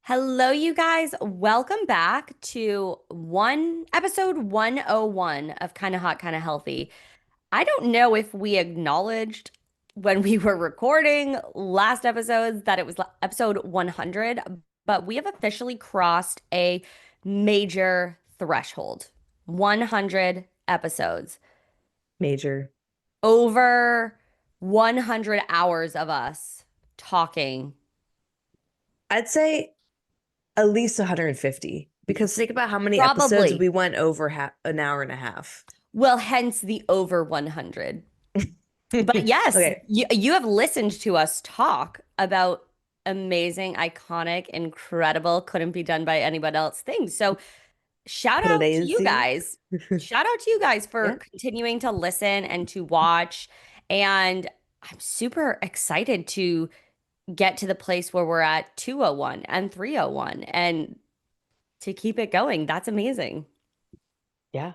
Hello, you guys. Welcome back to episode 101 of Kinda Hot, Kinda Healthy. I don't know if we acknowledged when we were recording last episodes that it was episode 100, but we have officially crossed a major threshold. 100 episodes. Major. Over 100 hours of us talking. I'd say at least 150 because think about how many episodes Probably. we went over an hour and a half. Well, hence the over 100. But yes, Okay, you have listened to us talk about amazing, iconic, incredible, couldn't be done by anyone else things. So shout out to you crazy. guys. Shout out to you guys for Yeah, continuing to listen and to watch. And I'm super excited to get to the place where we're at 201 and 301 and to keep it going. That's amazing. yeah.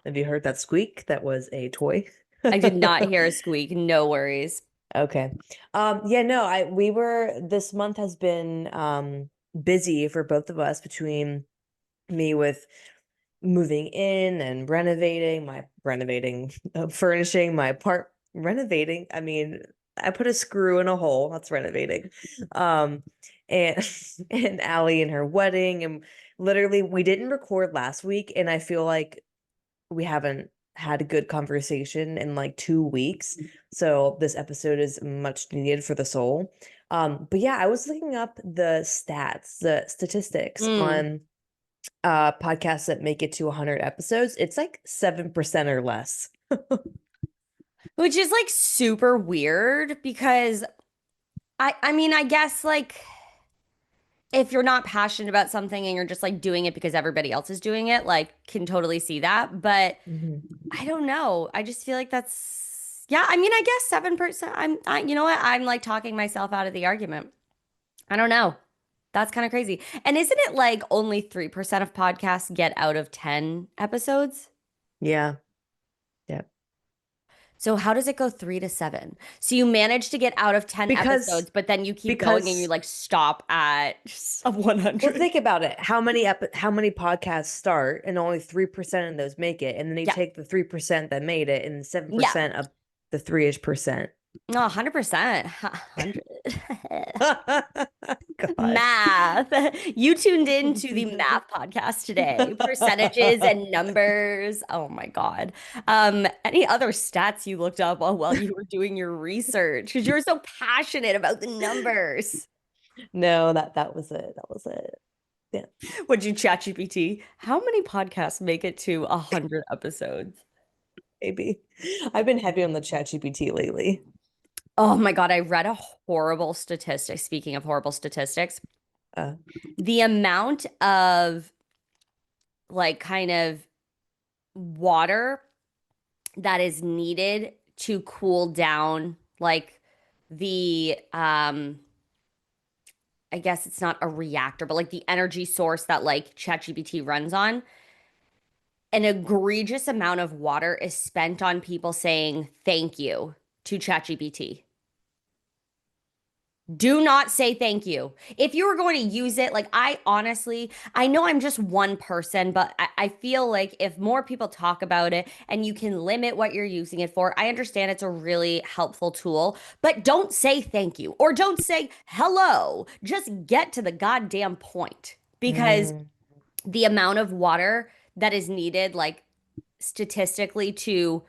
Have you heard that squeak? That was a toy. I did not hear a squeak. No worries. Okay. Yeah, no, this month has been busy for both of us between me with moving in and furnishing my part renovating. I mean, I put a screw in a hole, that's renovating. Um and and Allie and her wedding, and literally we didn't record last week, and I feel like we haven't had a good conversation in like 2 weeks. So this episode is much needed for the soul. But yeah, I was looking up the statistics Mm. on podcasts that make it to 100 episodes. It's like 7% or less. Which is like super weird because I mean, I guess like if you're not passionate about something and you're just like doing it because everybody else is doing it, like can totally see that. But Mhm. I don't know. I just feel like that's yeah, I mean, I guess 7%. You know what? I'm like talking myself out of the argument. I don't know. That's kind of crazy. And isn't it like only 3% of podcasts get out of 10 episodes? Yeah. Yeah. So how does it go 3 to 7? So you manage to get out of 10 Because episodes, but then you keep going and you because like stop at of well, 100. think about it. How many podcasts start and only 3% of those make it, and then you Yeah. take the 3% that made it and Yeah. 7% of the 3-ish percent. No, 100%. 100. God. Math. You tuned in to the math podcast today. Percentages and numbers. Oh my God. Any other stats you looked up while you were doing your research? Because you're so passionate about the numbers. No, that was it. That was it. Yeah, Would you chat GPT? How many podcasts make it to 100 episodes? maybe. I've been heavy on the ChatGPT lately. Oh my God, I read a horrible statistic. Speaking of horrible statistics, Uh, the amount of like kind of water that is needed to cool down like the I guess it's not a reactor, but like the energy source that like ChatGPT runs on. An egregious amount of water is spent on people saying thank you to ChatGPT. Do not say thank you. If you were going to use it, like I honestly, I know I'm just one person, but I feel like if more people talk about it and you can limit what you're using it for, I understand it's a really helpful tool, but don't say thank you or don't say hello. Just get to the goddamn point because mm, the amount of water that is needed, like statistically, to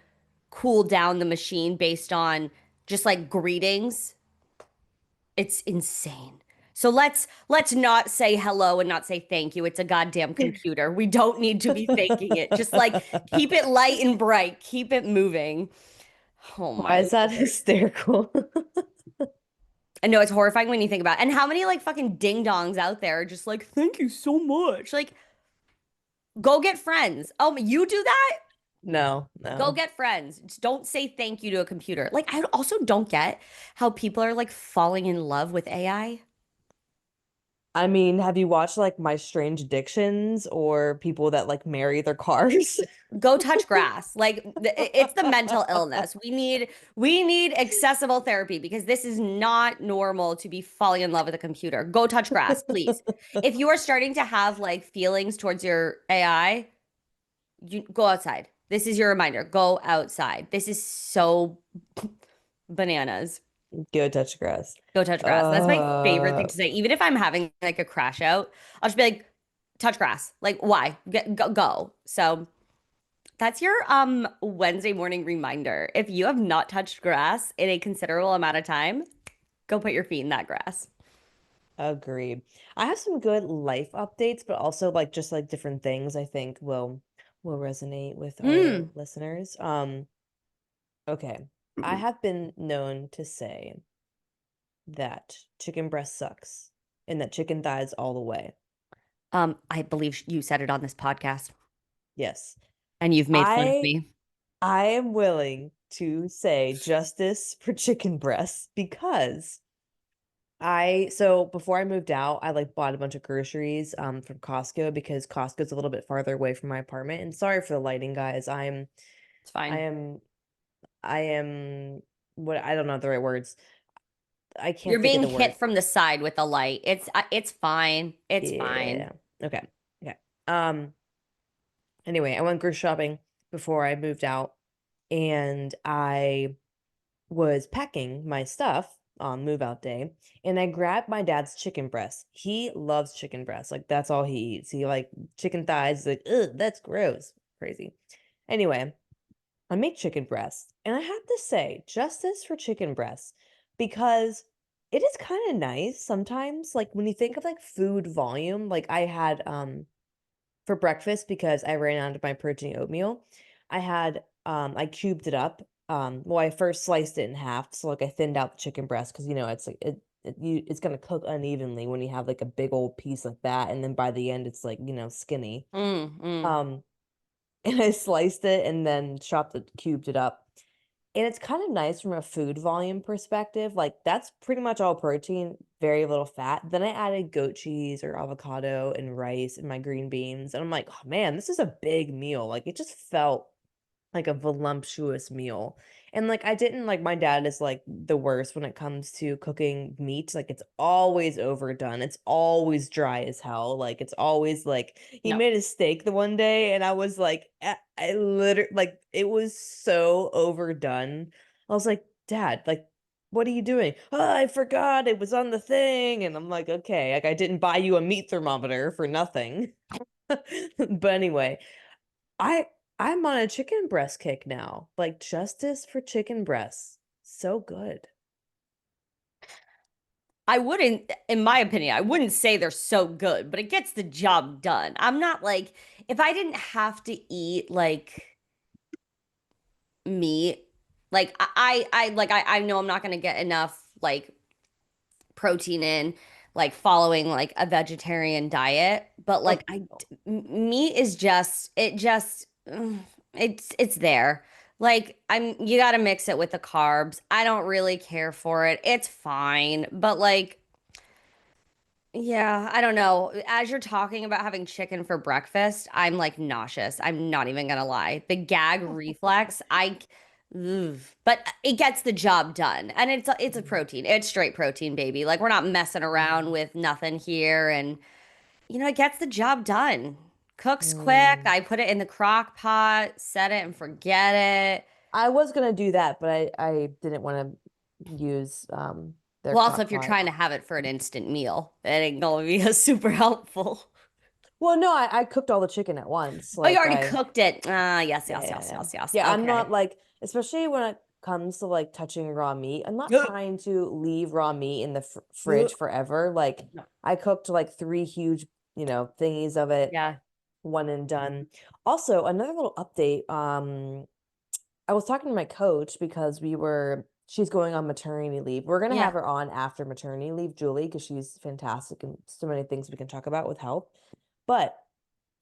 cool down the machine based on just like greetings, it's insane. So let's not say hello and not say thank you. It's a goddamn computer. We don't need to be faking it. Just like keep it light and bright, keep it moving. Oh Why my is that Lord. hysterical? I know it's horrifying when you think about it. And how many like fucking ding dongs out there are just like, thank you so much. Like, go get friends. Oh, you do that? No, Go no. get friends. Just don't say thank you to a computer. Like, I also don't get how people are like falling in love with AI. I mean, have you watched like My Strange Addictions or people that like marry their cars? Go touch grass. Like it's the mental illness. We need accessible therapy because this is not normal to be falling in love with a computer. Go touch grass, please. If you are starting to have like feelings towards your AI, you go outside. This is your reminder. Go outside. This is so bananas. Go touch grass. Go touch grass. That's my favorite thing Uh, to say. Even if I'm having like a crash out, I'll just be like, touch grass. Like, why? Go. So that's your Wednesday morning reminder. If you have not touched grass in a considerable amount of time, go put your feet in that grass. Agreed. I have some good life updates, but also like just like different things I think will resonate with our Mm. listeners. Okay. I have been known to say that chicken breast sucks and that chicken thighs all the way. I believe you said it on this podcast, Yes. and you've made fun of I me. I am willing to say justice for chicken breasts because so before I moved out, I like bought a bunch of groceries from Costco because Costco's a little bit farther away from my apartment. And sorry for the lighting, guys. It's I fine. am I am what I don't know the right words. I You're can't think of being the hit word. from the side with a light. It's fine. It's fine. Yeah. Okay. Okay. Um anyway, I went grocery shopping before I moved out and I was packing my stuff on move out day and I grabbed my dad's chicken breast. He loves chicken breast. Like that's all he eats. He like chicken thighs. He's like, ugh, that's gross. Crazy. Anyway, I make chicken breast and I have to say justice for chicken breast because it is kind of nice sometimes. Like when you think of like food volume, like I had for breakfast because I ran out of my protein oatmeal. I cubed it up. Well, I first sliced it in half, so like I thinned out the chicken breast because you know it's like it's gonna cook unevenly when you have like a big old piece like that, and then by the end it's like skinny. Mm, mm. Um, and I sliced it and then chopped it, cubed it up. And it's kind of nice from a food volume perspective. Like that's pretty much all protein, very little fat. Then I added goat cheese or avocado and rice and my green beans. And I'm like, oh man, this is a big meal. Like it just felt like a voluptuous meal. And like I didn't like my dad is like the worst when it comes to cooking meat. Like it's always overdone. It's always dry as hell. Like it's always like he No. made a steak the one day and I was like I literally like it was so overdone. I was like, "Dad, like what are you doing?" "Oh, I forgot it was on the thing." And I'm like, "Okay, like I didn't buy you a meat thermometer for nothing." But anyway, I I'm on a chicken breast kick now. Like justice for chicken breasts. So good. I wouldn't, in my opinion, I wouldn't say they're so good, but it gets the job done. I'm not like, if I didn't have to eat like meat, like I know I'm not gonna get enough like protein in, like following like a vegetarian diet, but Oh, like meat is just it's there. Like you got to mix it with the carbs. I don't really care for it. It's fine, but like yeah, I don't know. As you're talking about having chicken for breakfast, I'm like nauseous. I'm not even gonna lie. The gag reflex, ugh. But it gets the job done. And it's a mm, protein. It's straight protein, baby. Like we're not messing around mm, with nothing here. And it gets the job done. Cooks quick. mm. I put it in the crock pot, set it and forget it. I was gonna do that, but I didn't want to use their Well, also crock if you're pot. trying to have it for an instant meal, it ain't gonna be a super helpful. Well, no, I cooked all the chicken at once. Oh, you Like already I cooked it. Ah, yes, Yeah, yes, yeah, yes, yeah. yes, yes. Yeah, I'm not Okay. like, especially when it comes to like touching raw meat, I'm not Ugh. trying to leave raw meat in the Ugh. fridge forever. Like, No. I cooked like three huge, thingies of it, Yeah. one and done. Also, another little update. I was talking to my coach because she's going on maternity leave. We're gonna have Yeah. her on after maternity leave, Julie, because she's fantastic and so many things we can talk about with health. But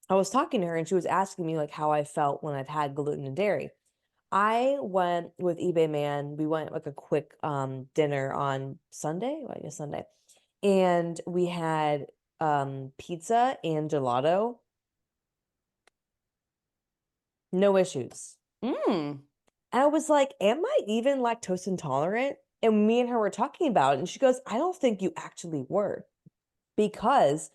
I was talking to her and she was asking me like how I felt when I've had gluten and dairy. I went with eBay Man. We went like a quick dinner on Sunday, well, I guess Sunday. And we had pizza and gelato, no issues. Mm. And I was like, am I even lactose intolerant? And me and her were talking about it, and she goes, I don't think you actually were because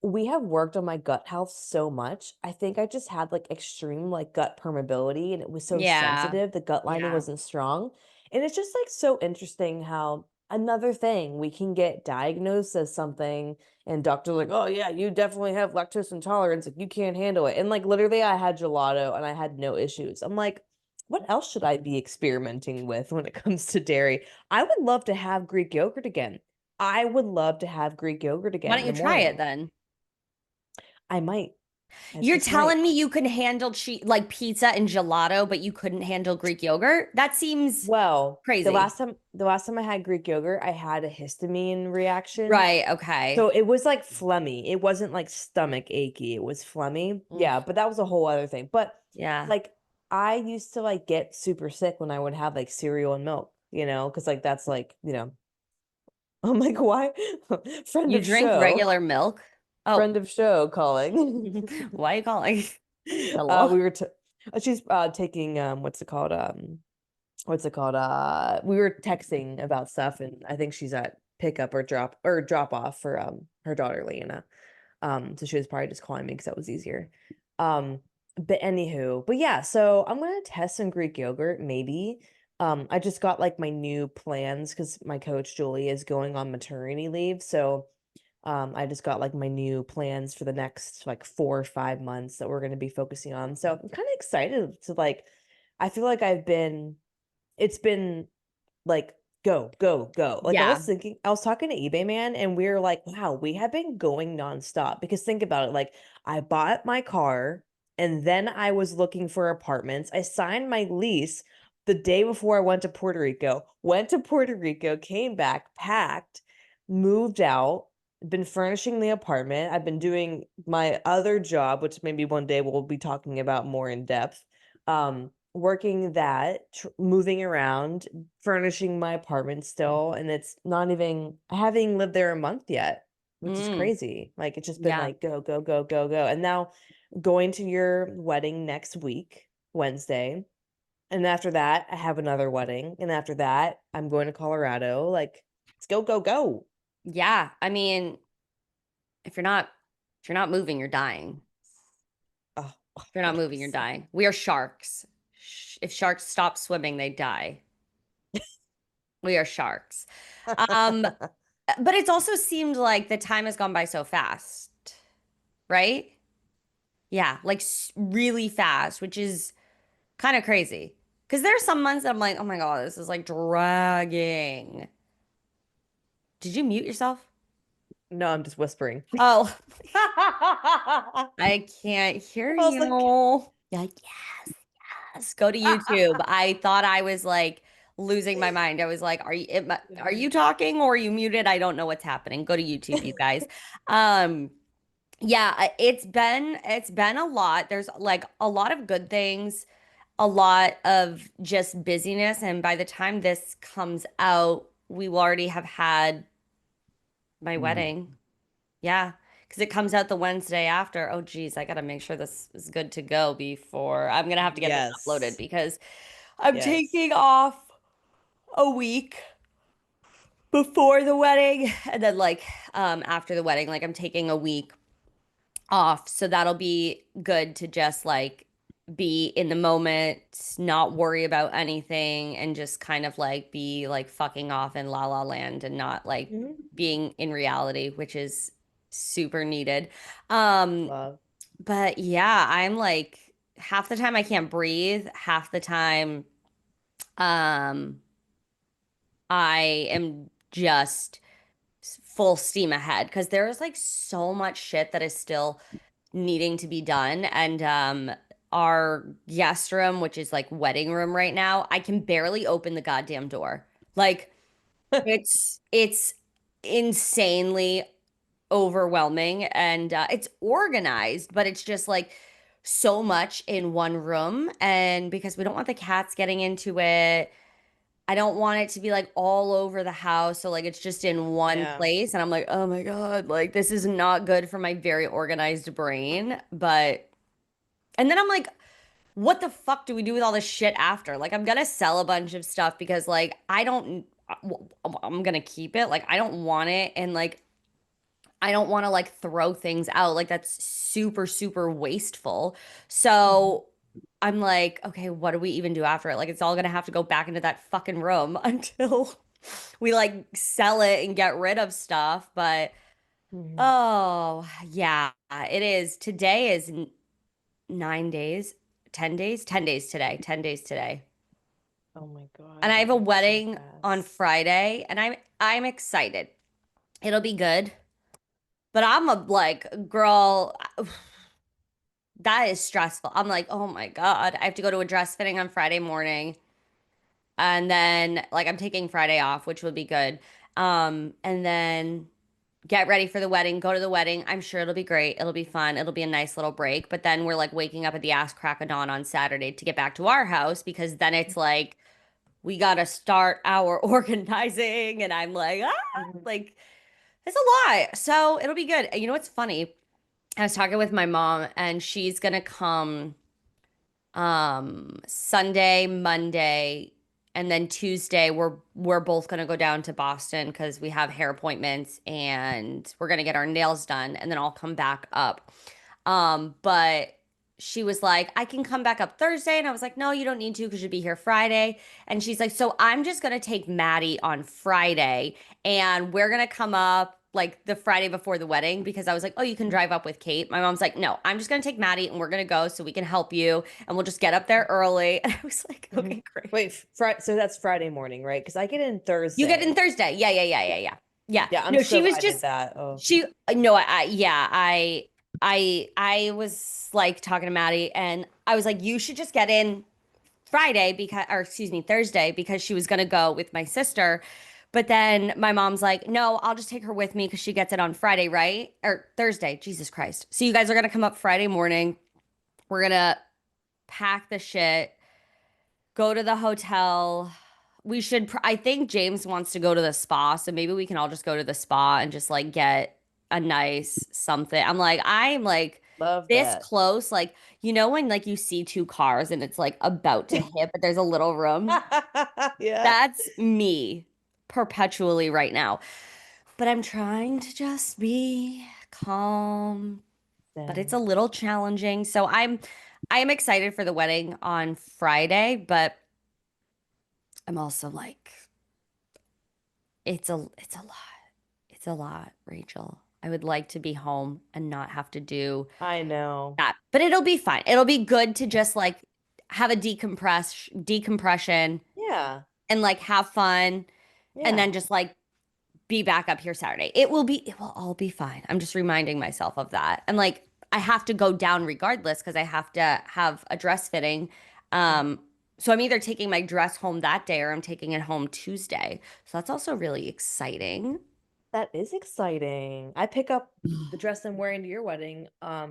we have worked on my gut health so much. I think I just had like extreme like gut permeability and it was so Yeah. sensitive. The gut lining Yeah. wasn't strong. And it's just like so interesting how another thing we can get diagnosed as something and doctors like, oh yeah, you definitely have lactose intolerance. Like you can't handle it. And like literally I had gelato and I had no issues. I'm like, what else should I be experimenting with when it comes to dairy? I would love to have Greek yogurt again. I would love to have Greek yogurt Why again don't in you the try it morning. then? I might. I You're just might. telling me you can handle like pizza and gelato, but you couldn't handle Greek yogurt? That seems Well, crazy. the last time I had Greek yogurt, I had a histamine reaction. Right. So Okay. it was like phlegmy. It wasn't like stomach achy. It was phlegmy. Mm, Yeah, but that was a whole other thing. But yeah. like I used to like get super sick when I would have like cereal and milk, because like that's like, I'm like, why? Friend You of drink show. regular milk? Oh, Friend of show calling. why are you calling? Hello? We were she's taking what's it called? We were texting about stuff, and I think she's at pickup or drop off for her daughter Leanna. So she was probably just calling me because that was easier. Um, but anywho, but yeah, so I'm gonna test some Greek yogurt, maybe. I just got like my new plans because my coach Julie is going on maternity leave, so I just got like my new plans for the next like 4 or 5 months that we're gonna be focusing on. So I'm kind of excited to like. I feel like it's been like go, go, go. Like Yeah. I was talking to eBay man and we were like, wow, we have been going nonstop because think about it. Like I bought my car and then I was looking for apartments. I signed my lease the day before I went to Puerto Rico, came back, packed, moved out, been furnishing the apartment. I've been doing my other job, which maybe one day we'll be talking about more in depth. Working that, moving around, furnishing my apartment still, and it's not even I haven't even lived there a month yet, which is Mm, crazy. Like it's just been yeah. like go, go, go, go, go. And now going to your wedding next week, Wednesday. And after that, I have another wedding. And after that, I'm going to Colorado. Like, let's go, go, go. Yeah. I mean, if you're not if you're not moving, you're dying. Oh, If you're not moving, you're 100%. dying. We are sharks. If sharks stop swimming, they die. We are sharks. Um, but it's also seemed like the time has gone by so fast, right? Yeah, like really fast, which is kind of crazy. Because there are some months that I'm like, oh my God, this is like dragging. Did you mute yourself? No, I'm just whispering. Oh, I I can't hear was like, you. Like, yes, yes. Go to YouTube. I thought I was like losing my mind. I was like, are you talking or are you muted? I don't know what's happening. Go to YouTube, you guys. Um, yeah, it's been a lot. There's like a lot of good things, a lot of just busyness, and by the time this comes out, we will already have had my wedding. Yeah, because it comes out the Wednesday after. Oh, geez, I gotta make sure this is good to go before I'm gonna have to get this uploaded yes, because I'm yes. taking off a week before the wedding and then like after the wedding, like I'm taking a week off. So that'll be good to just like be in the moment, not worry about anything, and just kind of like be like fucking off in la la land and not like Mhm. being in reality, which is super needed. Um, Love. but yeah, I'm like half the time I can't breathe, half the time um I am just full steam ahead because there is like so much shit that is still needing to be done. And our guest room, which is like wedding room right now, I can barely open the goddamn door. Like it's insanely overwhelming and it's organized, but it's just like so much in one room. And because we don't want the cats getting into it, I don't want it to be like all over the house. So like it's just in one Yeah. place. And I'm like, oh my God, like this is not good for my very organized brain. But, and then I'm like, what the fuck do we do with all this shit after? Like I'm gonna sell a bunch of stuff because like I don't, I'm gonna keep it. Like I don't want it. And like, I don't want to like throw things out. Like that's super, super wasteful. Mhm. So I'm like, okay, what do we even do after it? Like it's all gonna have to go back into that fucking room until we like sell it and get rid of stuff. But Mhm. oh yeah, it is. Today is 9 days, 10 days, 10 days today, 10 days today. Oh my And God, I have that a went so wedding on fast. Friday and I'm excited. It'll be good. But I'm a like girl. That is stressful. I'm like, oh my God, I have to go to a dress fitting on Friday morning. And then like I'm taking Friday off, which would be good. And then get ready for the wedding, go to the wedding. I'm sure it'll be great. It'll be fun. It'll be a nice little break. But then we're like waking up at the ass crack of dawn on Saturday to get back to our house because then it's like we gotta start our organizing. And I'm like, ah, Mhm. like it's a lot. So it'll be good. And you know what's funny? I was talking with my mom and she's gonna come Sunday, Monday, and then Tuesday we're both gonna go down to Boston because we have hair appointments and we're gonna get our nails done and then I'll come back up. But she was like, I can come back up Thursday. And I was like, no, you don't need to because you'll be here Friday. And she's like, so I'm just gonna take Maddie on Friday and we're gonna come up like the Friday before the wedding because I was like, oh, you can drive up with Kate. My mom's like, no, I'm just gonna take Maddie and we're gonna go so we can help you and we'll just get up there early. And I was like, Mhm. okay, great. Wait, so that's Friday morning, right? Because I get in You get in Thursday. Thursday. Yeah, yeah, yeah, yeah, yeah. Yeah. Yeah, I'm No, so she was glad I did just that. Oh. she no, yeah, I was like talking to Maddie and I was like, you should just get in Friday because or excuse me, Thursday because she was gonna go with my sister. But then my mom's like, no, I'll just take her with me because she gets it on Friday, right? Or Thursday. Jesus Christ. So you guys are gonna come up Friday morning. We're gonna pack the shit, go to the hotel. We should, I think James wants to go to the spa, so maybe we can all just go to the spa and just like get a nice something. I'm like Love this that. close, like, you know, when like you see two cars and it's like about to hit, but there's a little room. Yeah. That's me perpetually right now. But I'm trying to just be calm, but it's a Same. little challenging. So I am excited for the wedding on Friday, but I'm also like, it's a lot. It's a lot, Rachel. I would like to be home and not have to do I know. that. But it'll be fine. It'll be good to just like have a decompression Yeah. and like have fun and Yeah. then just like be back up here Saturday. It will all be fine. I'm just reminding myself of that. And like I have to go down regardless because I have to have a dress fitting. Mhm. Um, so I'm either taking my dress home that day or I'm taking it home Tuesday. So that's also really exciting. That is exciting. I pick up the dress I'm wearing to your wedding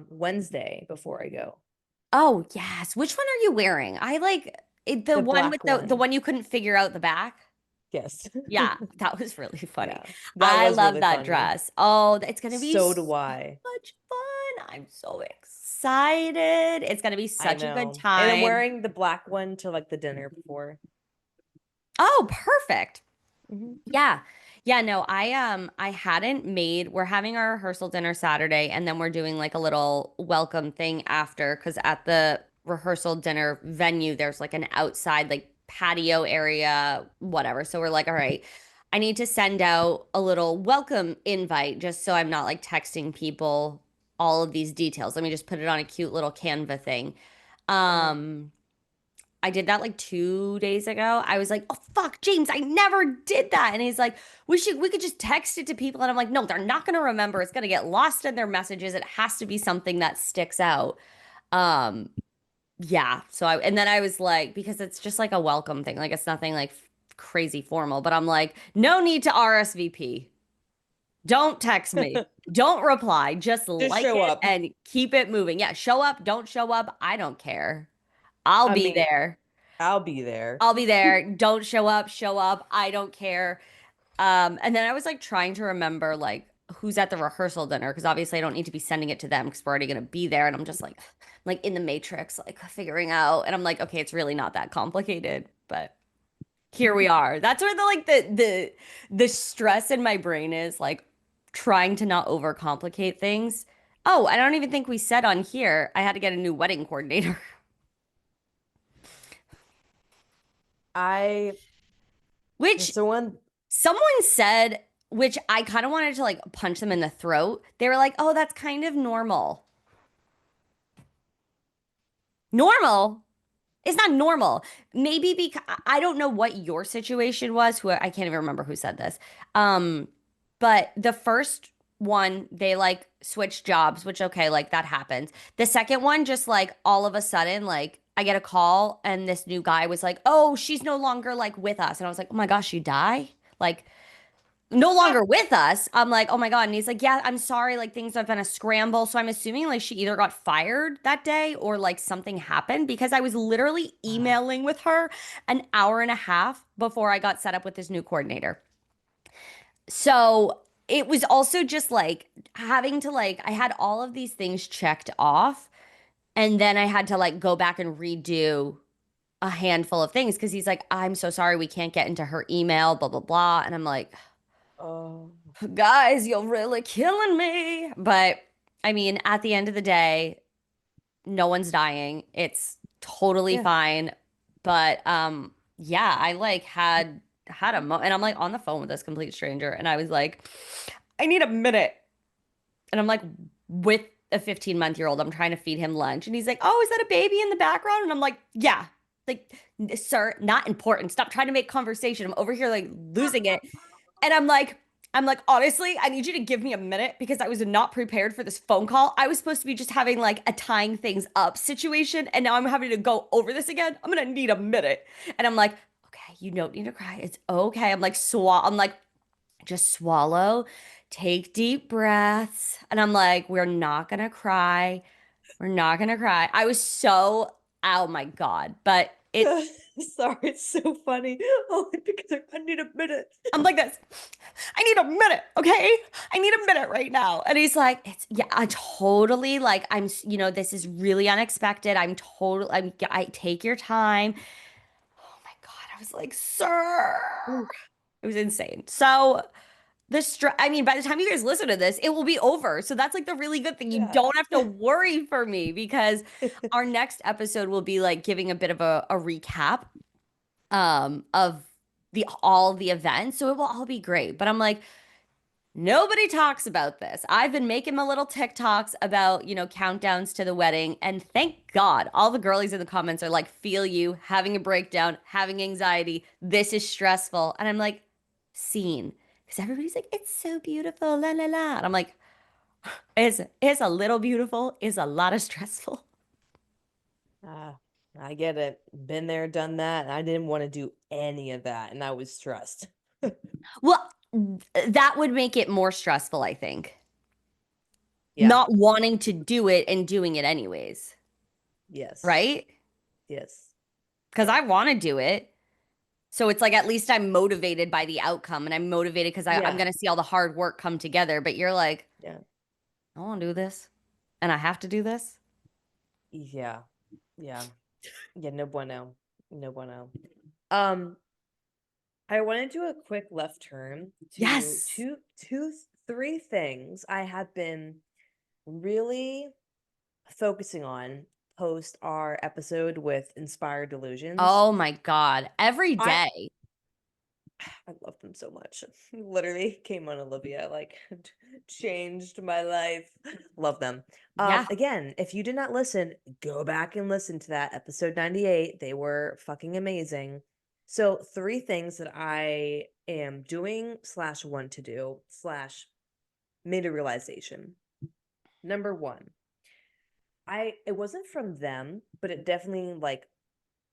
Wednesday before I go. Oh, yes. Which one are you wearing? I like the The one with black the one. one you couldn't figure out the back. Yes. Yeah, that was really funny. Yeah. That I was love really that funny. dress. Oh, it's gonna be So do so I. much fun. I'm so excited. It's gonna be I such a good know. And I'm time. wearing the black one to like the dinner before. Oh, perfect. Mhm. Yeah. Yeah, no, I hadn't made we're having our rehearsal dinner Saturday and then we're doing like a little welcome thing after because at the rehearsal dinner venue there's like an outside like patio area, whatever. So we're like, all right, I need to send out a little welcome invite just so I'm not like texting people all of these details. Let me just put it on a cute little Canva thing. Mhm. Um I did that like 2 days ago. I was like, oh fuck, James, I never did that. And he's like, we could just text it to people. And I'm like, no, they're not gonna remember. It's gonna get lost in their messages. It has to be something that sticks out. Um, yeah. So I and then I was like, because it's just like a welcome thing, like it's nothing like crazy formal, but I'm like, no need to RSVP. Don't text me. Don't reply. Just Just like show it up. and keep it moving. Yeah, show up, don't show up. I don't care. I'll I be mean, there. I'll be there. I'll be there. Don't show up, show up. I don't care. And then I was like trying to remember like who's at the rehearsal dinner because obviously I don't need to be sending it to them because we're already gonna be there. And I'm just like in the matrix, like figuring out. And I'm like, okay, it's really not that complicated, but here we are. That's where the stress in my brain is like trying to not overcomplicate things. Oh, I don't even think we said on here I had to get a new wedding coordinator, I which That's the one. someone said, which I kind of wanted to like punch them in the throat. They were like, "Oh, that's kind of normal." Normal? It's not normal. Maybe because I don't know what your situation was. Who I can't even remember who said this. Um, but the first one, they like switched jobs, which okay, like that happens. The second one, just like all of a sudden, like I get a call and this new guy was like, "Oh, she's no longer like with us," and I was like, "Oh my gosh, you die?" Like no longer with us. I'm like, oh my God. And he's like, yeah, I'm sorry. Like things have been a scramble. So I'm assuming like she either got fired that day or like something happened because I was literally Ah, emailing with her an hour and a half before I got set up with this new coordinator. So it was also just like having to like, I had all of these things checked off. And then I had to like go back and redo a handful of things because he's like, I'm so sorry. We can't get into her email, blah, blah, blah. And I'm like, oh, guys, you're really killing me. But I mean, at the end of the day, no one's dying. It's totally yeah. fine. But yeah, I like had a mo and I'm like on the phone with this complete stranger and I was like, I need a minute. And I'm like with a 15-month-old, I'm trying to feed him lunch. And he's like, oh, is that a baby in the background? And I'm like, yeah. Like, sir, not important. Stop trying to make conversation. I'm over here like losing it. And I'm like, honestly, I need you to give me a minute because I was not prepared for this phone call. I was supposed to be just having like a tying things up situation, and now I'm having to go over this again. I'm gonna need a minute. And I'm like, okay, you don't need to cry. It's okay. I'm like, just swallow, take deep breaths. And I'm like, we're not gonna cry. We're not gonna cry. I was so, oh my God. But it Sorry, it's so funny. Only because I need a minute. I'm like this. I need a minute, okay? I need a minute right now. And he's like, it's yeah, I totally like this is really unexpected. I take your time. Oh my God. I was like, sir. Ooh, It was insane. So I mean, by the time you guys listen to this, it will be over. So that's like the really good thing. You yeah. don't have to worry for me because our next episode will be like giving a bit of a recap of the all the events. So it will all be great. But I'm like, nobody talks about this. I've been making my little TikToks about, countdowns to the wedding. And thank God, all the girlies in the comments are like, feel you, having a breakdown, having anxiety. This is stressful. And I'm like, scene. Because everybody's like, it's so beautiful, la la la. And I'm like, it's a little beautiful, is a lot of stressful. Ah, I get it. Been there, done that. And I didn't want to do any of that, and I was stressed. Well, that would make it more stressful, I think. Yeah. Not wanting to do it and doing it anyways, Yes. right? Yes. Because Yeah. I want to do it. So it's like at least I'm motivated by the outcome and I'm motivated because I'm Yeah. going to see all the hard work come together. But you're like, Yeah. I want to do this and I have to do this. Yeah. Yeah. Yeah. No bueno. No bueno. Um, I want to do a quick left turn to Yes. three things I have been really focusing on post our episode with Inspired Delusions. Oh my God. Every I day. I love them so much. Literally came on Olivia, like changed my life. Love them. Yeah. Again, if you did not listen, go back and listen to that episode 98. They were fucking amazing. So, three things that I am doing slash want to do slash made a realization. Number one, it wasn't from them, but it definitely like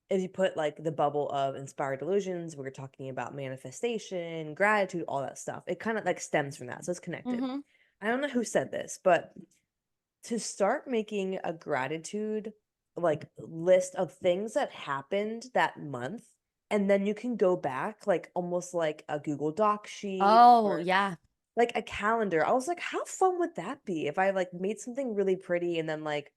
if you put like the bubble of inspired delusions, we are talking about manifestation, gratitude, all that stuff. It kind of like stems from that. So it's connected. Hmm. I don't know who said this, but to start making a gratitude like list of things that happened that month, and then you can go back like almost like a Google Doc sheet Oh, or yeah. like a calendar. I was like, how fun would that be if I like made something really pretty and then like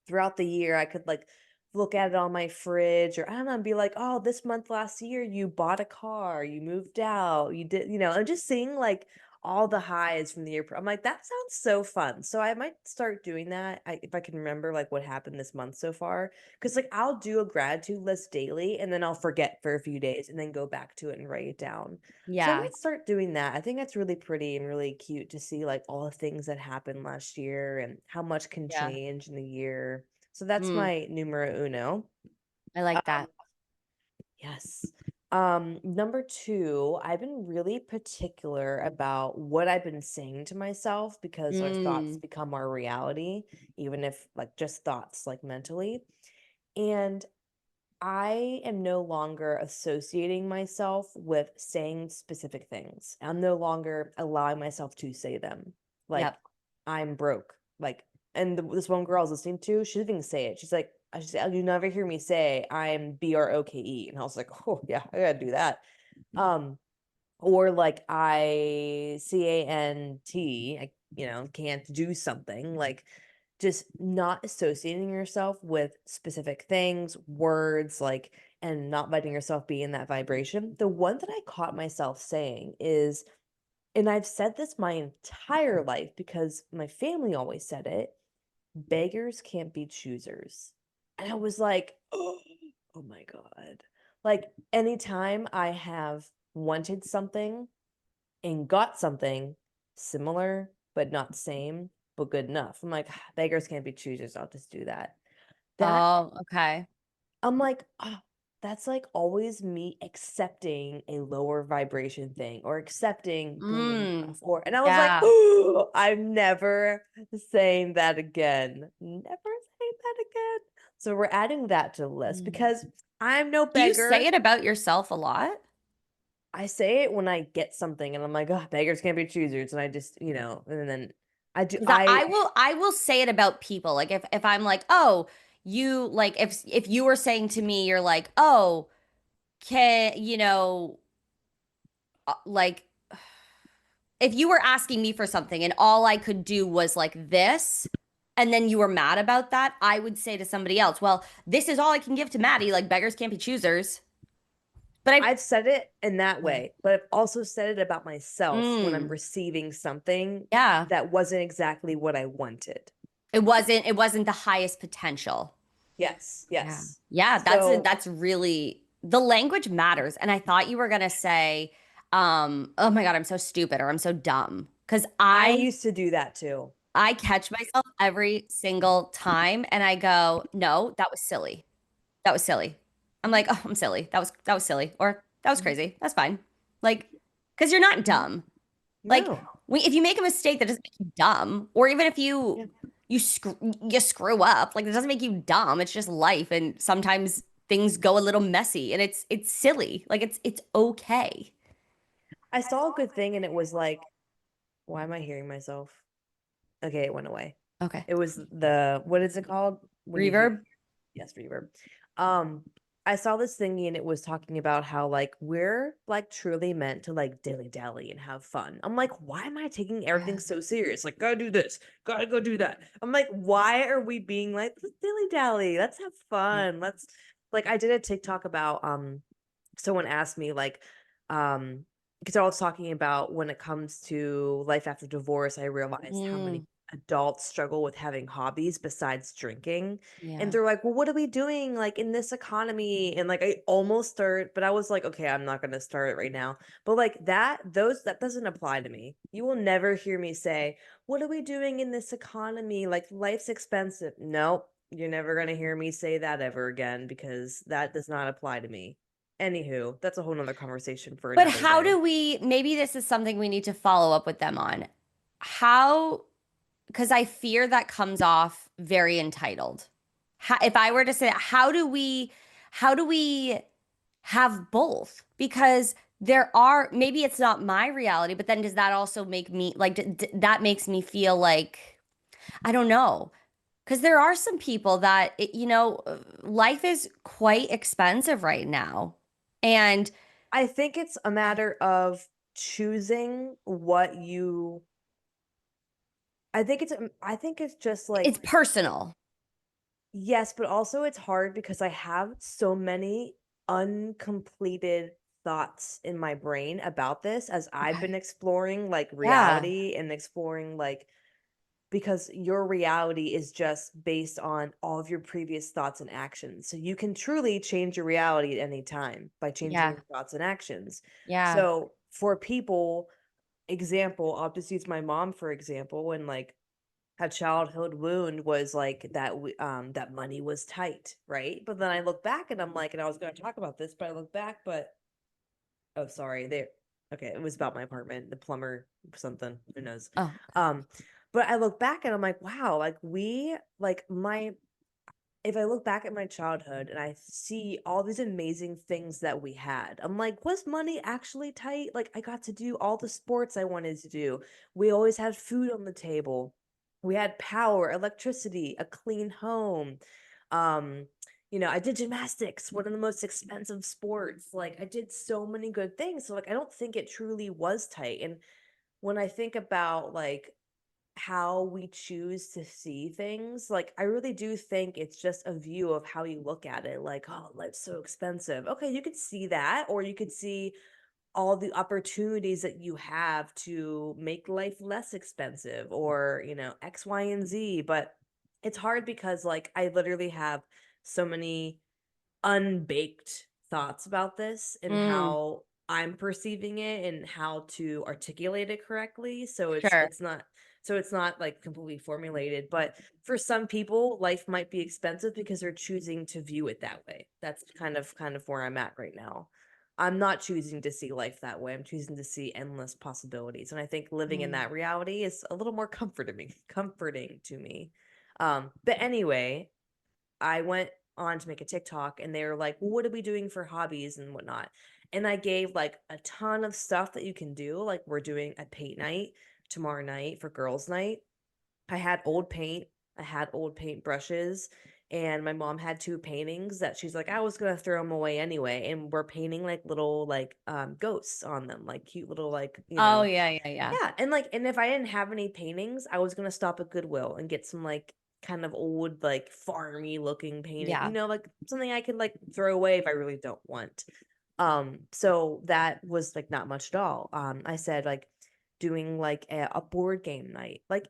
throughout the year I could like look at it on my fridge or I don't know, and be like, oh, this month last year you bought a car, you moved out, you did, and just seeing like all the highs from the year. I'm like, that sounds so fun. So I might start doing that if I can remember like what happened this month so far. Because like I'll do a gratitude list daily and then I'll forget for a few days and then go back to it and write it down. So I Yeah. might start doing that. I think that's really pretty and really cute to see like all the things that happened last year and how much can Yeah. change in a year. So that's Mm, my numero uno. I like Um, that. yes. Number two, I've been really particular about what I've been saying to myself because our thoughts Mm. become our reality, even if like just thoughts, like mentally. And I am no longer associating myself with saying specific things. I'm no longer allowing myself to say them. Like, Yep. I'm broke. Like, and this one girl I was listening to, she didn't even say it. She's like, I just, you never hear me say I'm BROKE. And I was like, oh, yeah, I gotta do that. Um, or like I can't do something like just not associating yourself with specific things, words, like, and not letting yourself be in that vibration. The one that I caught myself saying is, and I've said this my entire life because my family always said it, beggars can't be choosers. And I was like, oh my God. Like anytime I have wanted something and got something similar but not same but good enough. I'm like, "Ah, beggars can't be choosers. I'll just do that." That Oh, okay. I'm like, oh, that's like always me accepting a lower vibration thing or accepting being Mm. enough. Or and I was like, Yeah. oh, I'm never saying that again. Never saying that again. So we're adding that to the list Mm. because I'm no Do you say beggar. it about yourself a lot? I say it when I get something and I'm like, oh, beggars can't be choosers. And I just, and then I do, Because I will say it about people. Like if I'm like, oh, you like if you were saying to me, you're like, oh, can like if you were asking me for something and all I could do was like this, and then you were mad about that, I would say to somebody else, well, this is all I can give to Maddie. Like beggars can't be choosers. But I, I've said it in that way, but I've also said it about myself when I'm mm, receiving something yeah, that wasn't exactly what I wanted. it wasn't the highest potential. Yes, Yeah. yes. Yeah, So that's really the language matters. And I thought you were gonna say, oh my God, I'm so stupid or I'm so dumb. Because I I used to do that too. I catch myself every single time and I go, no, that was silly. That was silly. I'm like, oh, I'm silly. That was silly. Or that was Mhm, crazy. That's fine. Like, because you're not mhm. dumb. Like, No. if you make a mistake, that doesn't make you dumb. Or even if you Yeah. you screw up, like it doesn't make you dumb. It's just life, and sometimes things go a little messy, and it's silly. Like it's okay. I saw a good thing and it was like, why am I hearing myself? Okay, it went away. Okay. It was the what is it called when you hear Reverb. yes, reverb. Um, I saw this thingy and it was talking about how like we're like truly meant to like dilly dally and have fun. I'm like, why am I taking everything Yeah. so serious? Like, gotta do this, gotta go do that. I'm like, why are we being like, let's dilly dally, let's have Yeah. fun, let's like I did a TikTok about someone asked me like because I was talking about when it comes to life after divorce, I realized how many Mm, adults struggle with having hobbies besides drinking. And yeah. they're like, well, what are we doing like in this economy? And like I almost start, but I was like, okay, I'm not gonna start it right now. But like that doesn't apply to me. You will never hear me say, what are we doing in this economy? Like life's expensive. Nope. You're never gonna hear me say that ever again because that does not apply to me. Anywho, that's a whole nother conversation for But another how day. do we? Maybe this is something we need to follow up with them on. How? Because I fear that comes off very entitled. If I were to say, how do we have both? Because there are, maybe it's not my reality, but then does that also make me like, that makes me feel like, I don't know. Because there are some people that, life is quite expensive right now. And I think it's a matter of choosing what you I think it's just it's like personal. yes, but also it's hard because I have so many uncompleted thoughts in my brain about this as I've been Okay. exploring like Yeah. reality and exploring like because your reality is just based on all of your previous thoughts and actions. So you can truly change your reality at any time by changing Yeah. your thoughts and actions. Yeah. So for people, example, I'll just use my mom for example, and like a childhood wound was like that that money was tight, right? But then I look back and I'm like, and I was going to talk about this, but I look back, but oh, sorry, there. Okay, it was about my apartment, the plumber, something, who knows. Oh, Um, but I look back and I'm like, wow, like if I look back at my childhood and I see all these amazing things that we had, I'm like, was money actually tight? Like, I got to do all the sports I wanted to do. We always had food on the table. We had power, electricity, a clean home. Um, I did gymnastics, one of the most expensive sports. Like, I did so many good things. So, like, I don't think it truly was tight. And when I think about like how we choose to see things, like I really do think it's just a view of how you look at it. Like, oh, life's so expensive. Okay, you could see that, or you could see all the opportunities that you have to make life less expensive, or X, Y, and Z. But it's hard because like I literally have so many unbaked thoughts about this and mm, how I'm perceiving it and how to articulate it correctly. So sure. it's not like completely formulated, but for some people life might be expensive because they're choosing to view it that way. That's kind of where I'm at right now. I'm not choosing to see life that way. I'm choosing to see endless possibilities. And I think living in Mm. that reality is a little more comforting to me. But anyway, I went on to make a TikTok and they were like, well, what are we doing for hobbies and whatnot? And I gave like a ton of stuff that you can do. Like, we're doing a paint night tomorrow night for girls' night. I had old paint, I had old paint brushes, and my mom had two paintings that she's like, I was gonna throw them away anyway. And we're painting like little like ghosts on them, like cute little like, Oh, yeah, yeah, yeah. yeah, and like, and if I didn't have any paintings, I was gonna stop at Goodwill and get some like kind of old, like farmy looking painting, Yeah. like something I could like throw away if I really don't want. So that was like not much at all. I said like doing like a board game night. Like,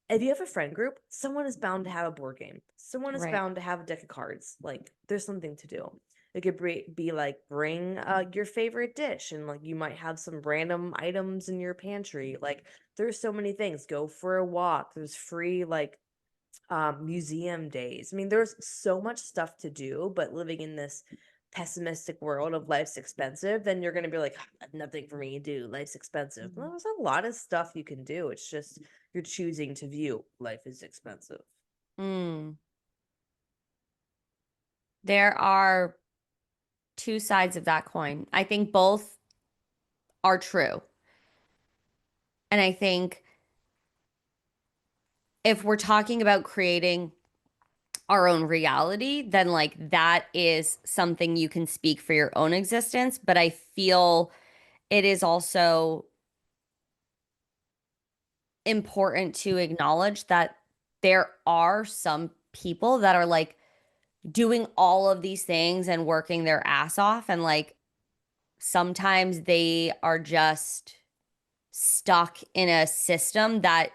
if you have a friend group, someone is bound to have a board game. Someone is Right. bound to have a deck of cards. Like, there's something to do. It could be like bring your favorite dish, and like you might have some random items in your pantry. Like, there's so many things. Go for a walk. There's free like museum days. I mean, there's so much stuff to do, but living in this pessimistic world of life's expensive, then you're gonna be like, "Ah, nothing for me to do. Life's expensive." Well, Mhm. there's a lot of stuff you can do. It's just you're choosing to view life is expensive. Mm. There are two sides of that coin. I think both are true. And I think if we're talking about creating our own reality, then like that is something you can speak for your own existence. But I feel it is also important to acknowledge that there are some people that are like doing all of these things and working their ass off. And like sometimes they are just stuck in a system that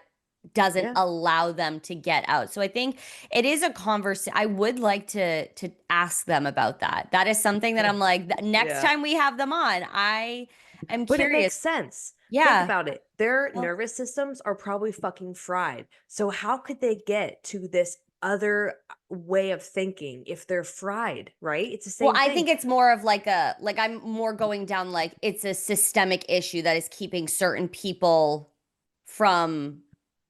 doesn't Yeah. allow them to get out. So I think it is a conversation. I would like to ask them about that. That is something that I'm like, next Yeah. time we have them on, I am But it curious. makes sense. Think Yeah. about it. Their Well, nervous systems are probably fucking fried. So how could they get to this other way of thinking if they're fried, right? It's the well, same I thing. think it's more of like I'm more going down like it's a systemic issue that is keeping certain people from.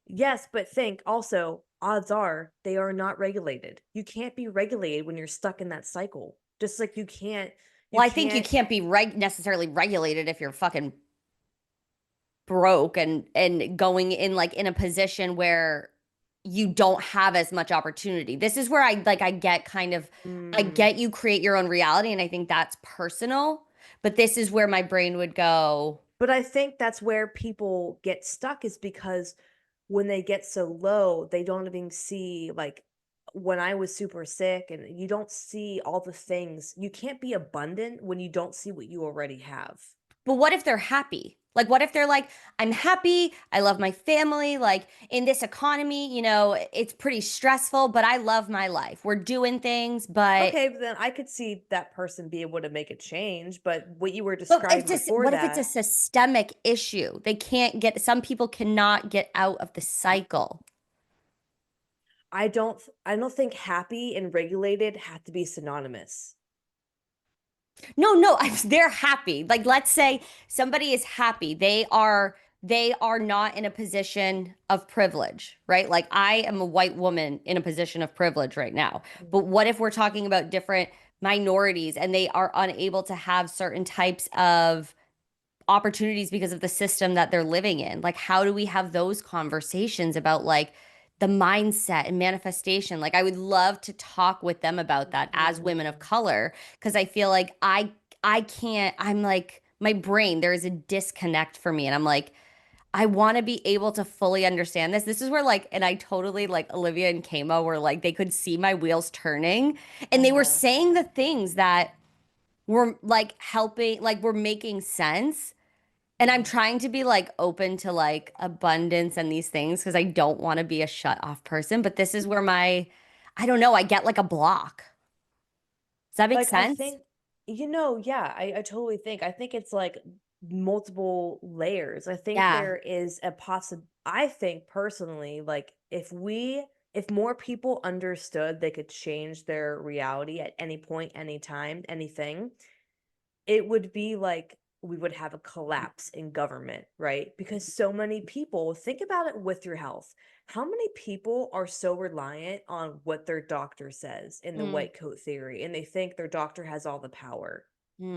Yes, but think also, odds are they are not regulated. You can't be regulated when you're stuck in that cycle. Just like you Well, I think you can't can't be necessarily regulated if you're fucking broke and going in like in a position where you don't have as much opportunity. This is where I get kind of I Mm. get you create your own reality and I think that's personal, but this is where my brain would go, But I think that's where people get stuck is because when they get so low, they don't even see like when I was super sick and you don't see all the things. You can't be abundant when you don't see what you already have. but what if they're happy? Like, what if they're like, I'm happy, I love my family, like in this economy, it's pretty stressful, but I love my life. We're doing things, but Okay, but then I could see that person be able to make a change, but what you were but describing before what if it's a that, systemic issue? They can't get, some people cannot get out of the cycle. I don't think happy and regulated have to be synonymous. No, no, they're happy. Like let's say somebody is happy. They are not in a position of privilege, right? Like I am a white woman in a position of privilege right now. Mm. But what if we're talking about different minorities and they are unable to have certain types of opportunities because of the system that they're living in? Like, how do we have those conversations about like the mindset and manifestation? Like, I would love to talk with them about that as women of Mhm. color because I feel like I can't, I'm like, my brain, there is a disconnect for me. And I'm like, I want to be able to fully understand this. This is where like, and I totally like Olivia and Kamo were like, they could see my wheels turning and they were Uh-huh. saying the things that were like helping, like were making sense, and I'm Mhm. trying to be like open to like abundance and these things because I don't want to be a shut off person. But this is where I don't know, I get like a block. Does that make Like, I sense? think, yeah, I totally think. I think it's like multiple layers. I think Yeah. there is I think personally, like, if more people understood they could change their reality at any point, anytime, anything, it would be like we would have a collapse in government, right? Because so many people, think about it with your health. How many people are so reliant on what their doctor says in the Mm, white coat theory and they think their doctor has all the power?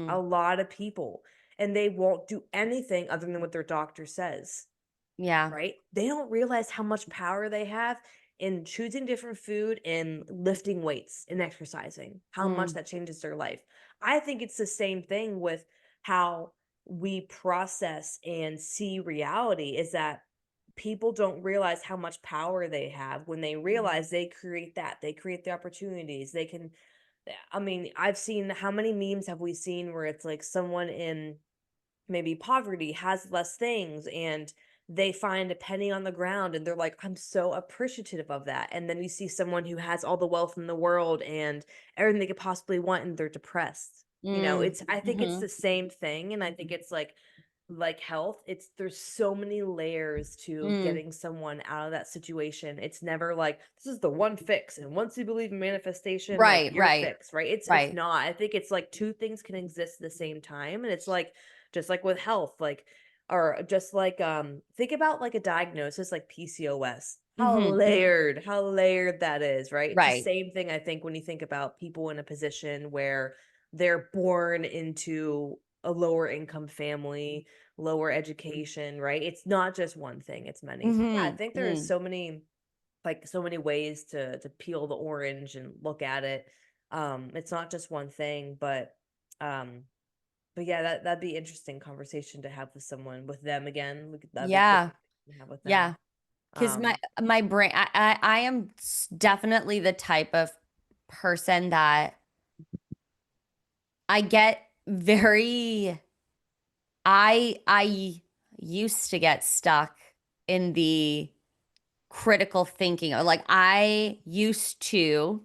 A mm, lot of people. And they won't do anything other than what their doctor says, yeah. right? They don't realize how much power they have in choosing different food and lifting weights and exercising, how much Mm, that changes their life. I think it's the same thing with how we process and see reality is that people don't realize how much power they have when they realize they create that. They create the opportunities. They can I mean, I've seen how many memes have we seen where it's like someone in maybe poverty has less things and they find a penny on the ground and they're like, I'm so appreciative of that. And then you see someone who has all the wealth in the world and everything they could possibly want and they're depressed. mm, I think it's mm-hmm. the same thing. And I think it's like health, there's so many layers to Mm. getting someone out of that situation. It's never like this is the one fix. And once you believe in manifestation, like Right, you're right, fixed, right? It's right. not. I think it's like two things can exist at the same time. And it's like just like with health, like or just like think about like a diagnosis like PCOS. Mm-hmm. How layered that is, right? It's the Right. same thing I think when you think about people in a position where they're born into a lower income family, lower education, right? It's not just one thing, it's many. So yeah, I Mm-hmm. think there is Mm. so many ways to peel the orange and look at it. It's not just one thing, um but yeah, that'd be interesting conversation to have with someone with them again. That'd be a cool Yeah. conversation to have with them. Yeah. Because my Um my brain, I am definitely the type of person that I get very I used to get stuck in the critical thinking or like I used to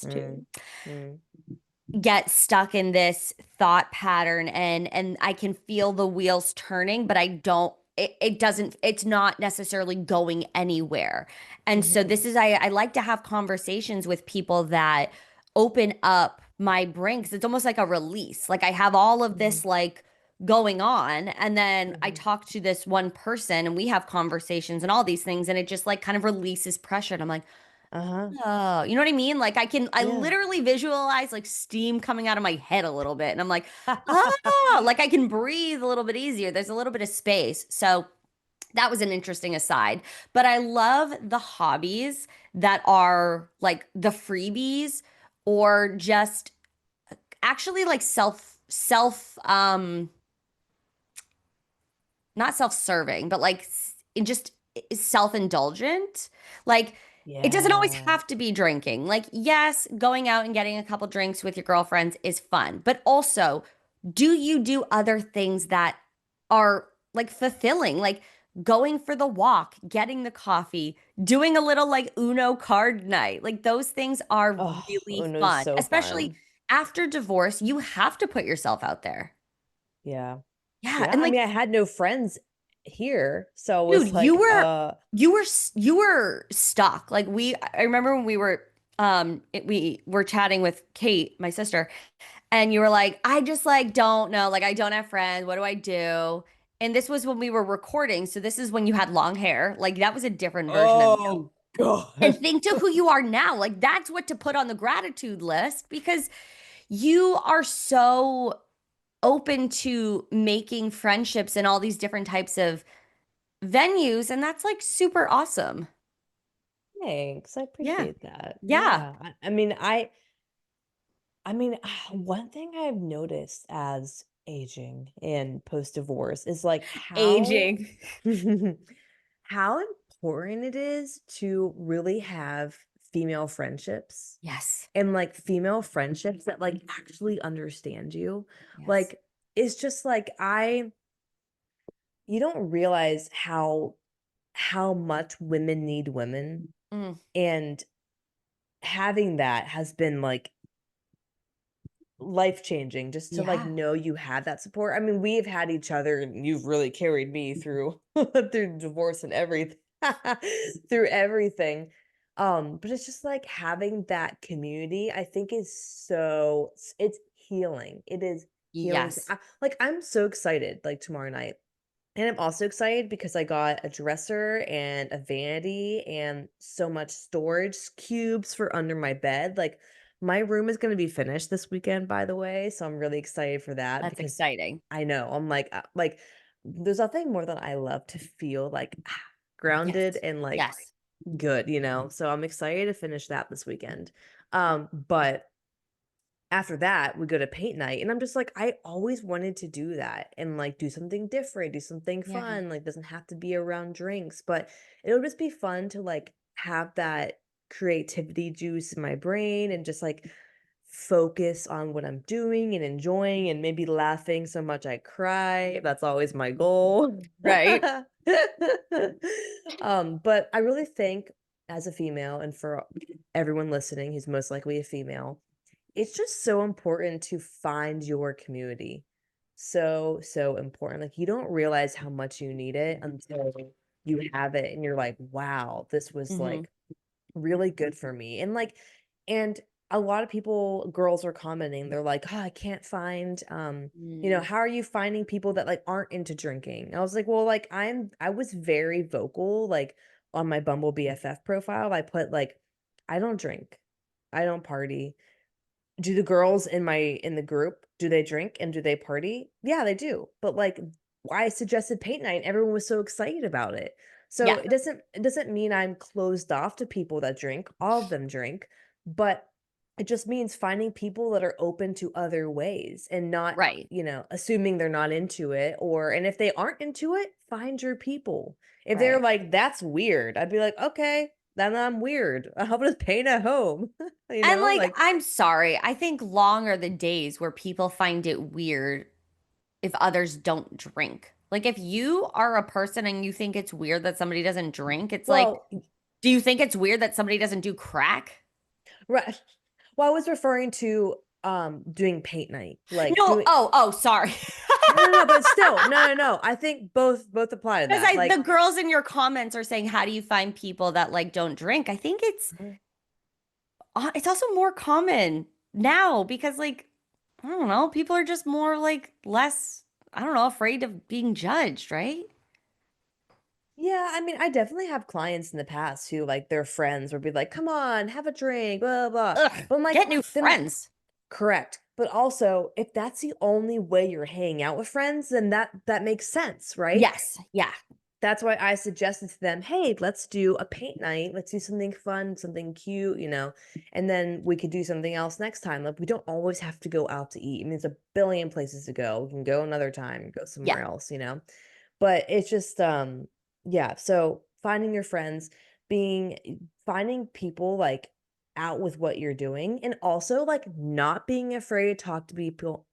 mm, mm, get stuck in this thought pattern and I can feel the wheels turning, but I don't it doesn't it's not necessarily going anywhere. And so mhm, this is I like to have conversations with people that open up my brain because it's almost like a release. Like I have all of mhm, this like going on and then I mhm. talk to this one person and we have conversations and all these things and it just like kind of releases pressure and I'm like, Uh-huh. oh, you know what I mean? Like I Yeah. literally visualize like steam coming out of my head a little bit. And I'm like, oh, like I can breathe a little bit easier. There's a little bit of space. So That was an interesting aside. But I love the hobbies that are like the freebies or just actually like not self-serving, but like just self-indulgent. Like it doesn't always Yeah. have to be drinking. Like yes, going out and getting a couple drinks with your girlfriends is fun, but also do you do other things that are like fulfilling, like going for the walk, getting the coffee, doing a little like Uno card night. Like those things are Oh, really Uno's fun, so especially fun. after divorce. You have to put yourself out there. Yeah. Yeah, Yeah. and I like mean, I had no friends here, so it dude, was like, you were stuck. Like I remember when we were chatting with Kate, my sister, and you were like, I just like don't know, like I don't have friends. What do I do? And this was when we were recording, so this is when you had long hair. Like that was a different version of you. oh And God. think to who you are now. Like that's what to put on the gratitude list because you are so open to making friendships in all these different types of venues, and that's like super awesome. Thanks. I Yeah. appreciate that. Yeah. Yeah. I mean, one thing I've noticed as aging and post-divorce is like how Aging. how important it is to really have female friendships Yes. and like female friendships that like actually understand you. Yes. Like it's just like you don't realize how much women need women, Mm, and having that has been like life changing just to like yeah. know you have that support. I mean, we've had each other and you've really carried me through through divorce and everything through everything. But it's just like having that community, I think is it's healing. It is healing. Yes. Like I'm so excited like tomorrow night. And I'm also excited because I got a dresser and a vanity and so much storage cubes for under my bed. Like my room is going to be finished this weekend, by the way. So I'm really excited for that That's because exciting. I know I'm like there's nothing more than I love to feel like grounded Yes. and like Yes. good, you know? So I'm excited to finish that this weekend. But after that, we go to paint night, and I'm just like, I always wanted to do that and like do something different, do something Yeah. fun. Like, doesn't have to be around drinks, but it'll just be fun to like have that creativity juice in my brain and just like focus on what I'm doing and enjoying and maybe laughing so much I cry. That's always my goal. Right. But I really think as a female, and for everyone listening who's most likely a female, it's just so important to find your community. So, so important. Like you don't realize how much you need it until you have it and you're like, wow, this was Hmm. like really good for me. And a lot of people, girls are commenting, they're like, oh, I can't find Mm, how are you finding people that like aren't into drinking? I was like, well, like I was very vocal, like on my Bumble BFF profile. I put like, I don't drink, I don't party. Do the girls in the group, do they drink and do they party? Yeah, they do. But like I suggested paint night, everyone was so excited about it. So yeah. it doesn't mean I'm closed off to people that drink. All of them drink, but it just means finding people that are open to other ways and not, Right. assuming they're not into it, and if they aren't into it, find your people. If they're Right. like, that's weird, I'd be like, okay, then I'm weird. I'll just paint at home. And like, Like I'm sorry. I think long are the days where people find it weird if others don't drink. Like, if you are a person and you think it's weird that somebody doesn't drink, it's like, Well, do you think it's weird that somebody doesn't do crack? right. Well, I was referring to doing paint night. Like No. doing Oh, sorry. no, no, no, but still, no, no, no. I think both apply to Because that. the Like girls in your comments are saying, how do you find people that like don't drink? I think Mhm. it's also more common now because like I don't know, people are just more like less, I don't know, afraid of being judged, right? Yeah, I mean, I definitely have clients in the past who like their friends would be like, "Come on, have a drink, blah blah." Blah. Ugh, But I'm like, get new then friends. correct. But also, if that's the only way you're hanging out with friends, then that makes sense, right? Yes. Yeah. that's why I suggested to them, hey, let's do a paint night. Let's do something fun, something cute, and then we could do something else next time. Like, we don't always have to go out to eat. I mean, there's a billion places to go. We can go another time, go Yeah. somewhere else. But it's just, yeah. So finding your friends, being, finding people like out with what you're doing, and also like not being afraid to talk to people.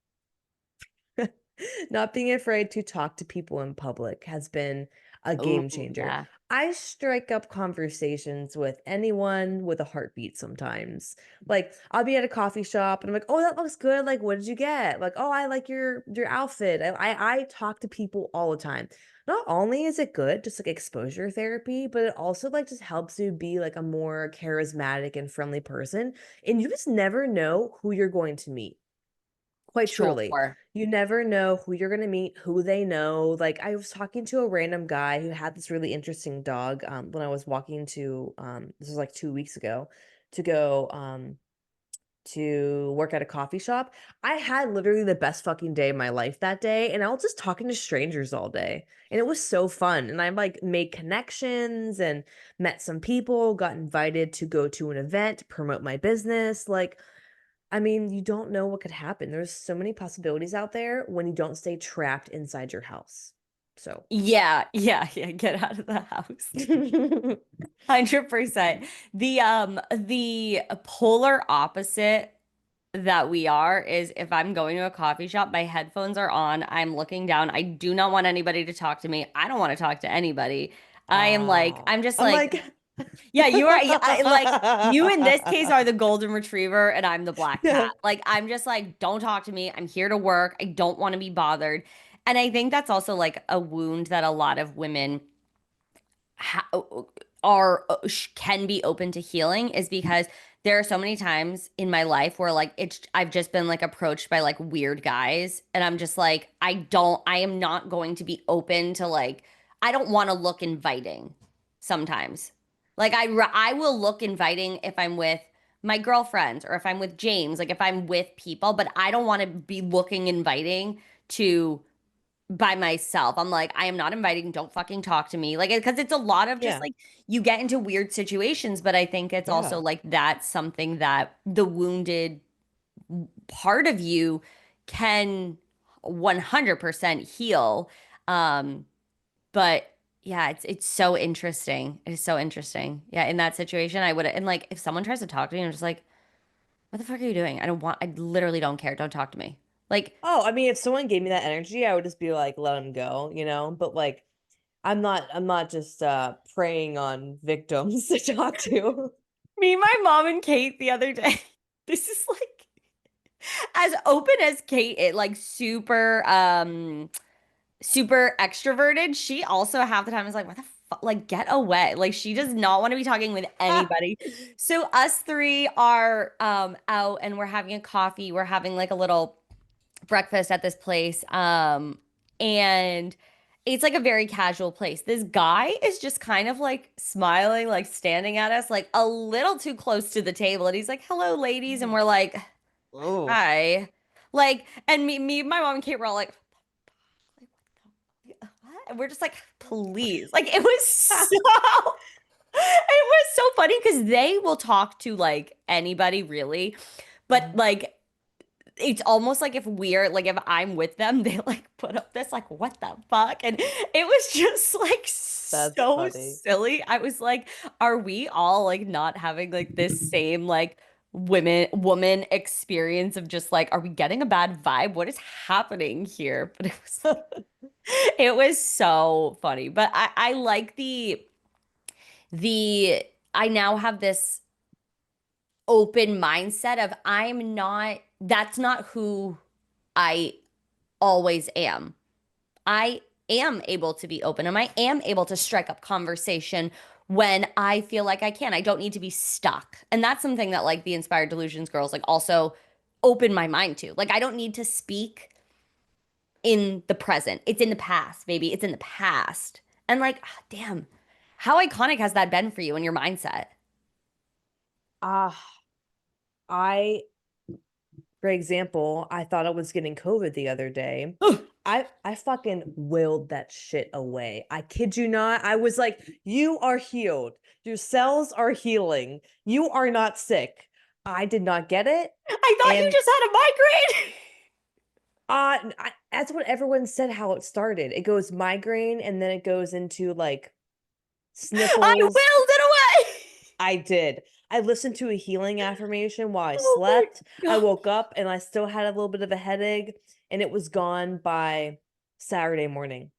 Not being afraid to talk to people in public has been a Oh, game changer. yeah. I strike up conversations with anyone with a heartbeat sometimes. Like, I'll be at a coffee shop and I'm like, "Oh, that looks good. Like, what did you get?" Like, "Oh, I like your outfit." I talk to people all the time. Not only is it good, just like exposure therapy, but it also like just helps you be like a more charismatic and friendly person. And you just never know who you're going to meet. Quite truly. Sure. You never know who you're gonna meet, who they know. Like, I was talking to a random guy who had this really interesting dog, when I was walking to, this was like 2 weeks ago, to go, to work at a coffee shop. I had literally the best fucking day of my life that day, and I was just talking to strangers all day, and it was so fun, and I, like, made connections and met some people, got invited to go to an event to promote my business, like, I mean, you don't know what could happen. There's so many possibilities out there when you don't stay trapped inside your house. So, Yeah, yeah, yeah. Get out of the house. 100%. The polar opposite that we are is if I'm going to a coffee shop, my headphones are on, I'm looking down. I do not want anybody to talk to me. I don't want to talk to anybody. I'm just I'm like, like, yeah, you are, yeah, you in this case are the golden retriever and I'm the black cat. Like, I'm just like, don't talk to me. I'm here to work. I don't want to be bothered. And I think that's also like a wound that a lot of women ha are can be open to healing is because there are so many times in my life where like I've just been like approached by like weird guys and I'm just like I am not going to be open to like I don't want to look inviting sometimes. Like I will look inviting if I'm with my girlfriends or if I'm with James, like if I'm with people, but I don't want to be looking inviting to by myself. I'm like, I am not inviting, don't fucking talk to me. Like, because it's a lot of just yeah, like you get into weird situations, but I think it's also yeah. like that's something that the wounded part of you can 100% heal. Um, but yeah, it's so interesting. It is so interesting. Yeah, in that situation, I would and like if someone tries to talk to me, I'm just like, what the fuck are you doing? I literally don't care. Don't talk to me. Like Oh, I mean, if someone gave me that energy, I would just be like, let them go. But like, I'm not just preying on victims to talk to. me, my mom and Kate the other day. This is like as open as Kate is, like super extroverted. She also half the time is like, what the fuck? Like, get away. Like, she does not want to be talking with anybody. So us three are out and we're having a coffee. We're having like a little breakfast at this place. And it's like a very casual place. This guy is just kind of like smiling, like standing at us, like a little too close to the table. And he's like, hello, ladies. And we're like, Oh. hi. Like, and my mom and Kate were all like, what? And we're just like, please. Like, it was so, it was so funny because they will talk to like anybody really. But like, it's almost like if we're like if I'm with them, they like put up this like what the fuck? And it was just like That's so funny. silly. I was like, are we all like not having like this same like woman experience of just like, are we getting a bad vibe? What is happening here? But it was so funny. But I like the I now have this open mindset of I'm not that's not who I always am. I am able to be open and I am able to strike up conversation when I feel like I can. I don't need to be stuck. And that's something that like the Inspired Delusions girls like also open my mind to. Like I don't need to speak in the present. It's in the past, baby. It's in the past. And like, ah, damn, how iconic has that been for you and your mindset? Ah, I, for example, I thought I was getting COVID the other day. I fucking willed that shit away. I kid you not. I was like, you are healed. Your cells are healing. You are not sick. I did not get it. I thought you And just had a migraine. that's what everyone said how it started. It goes migraine and then it goes into like I sniffles. willed it away. I did. I listened to a healing affirmation while I Oh my slept. I God. woke up and I still had a little bit of a headache, and it was gone by Saturday morning.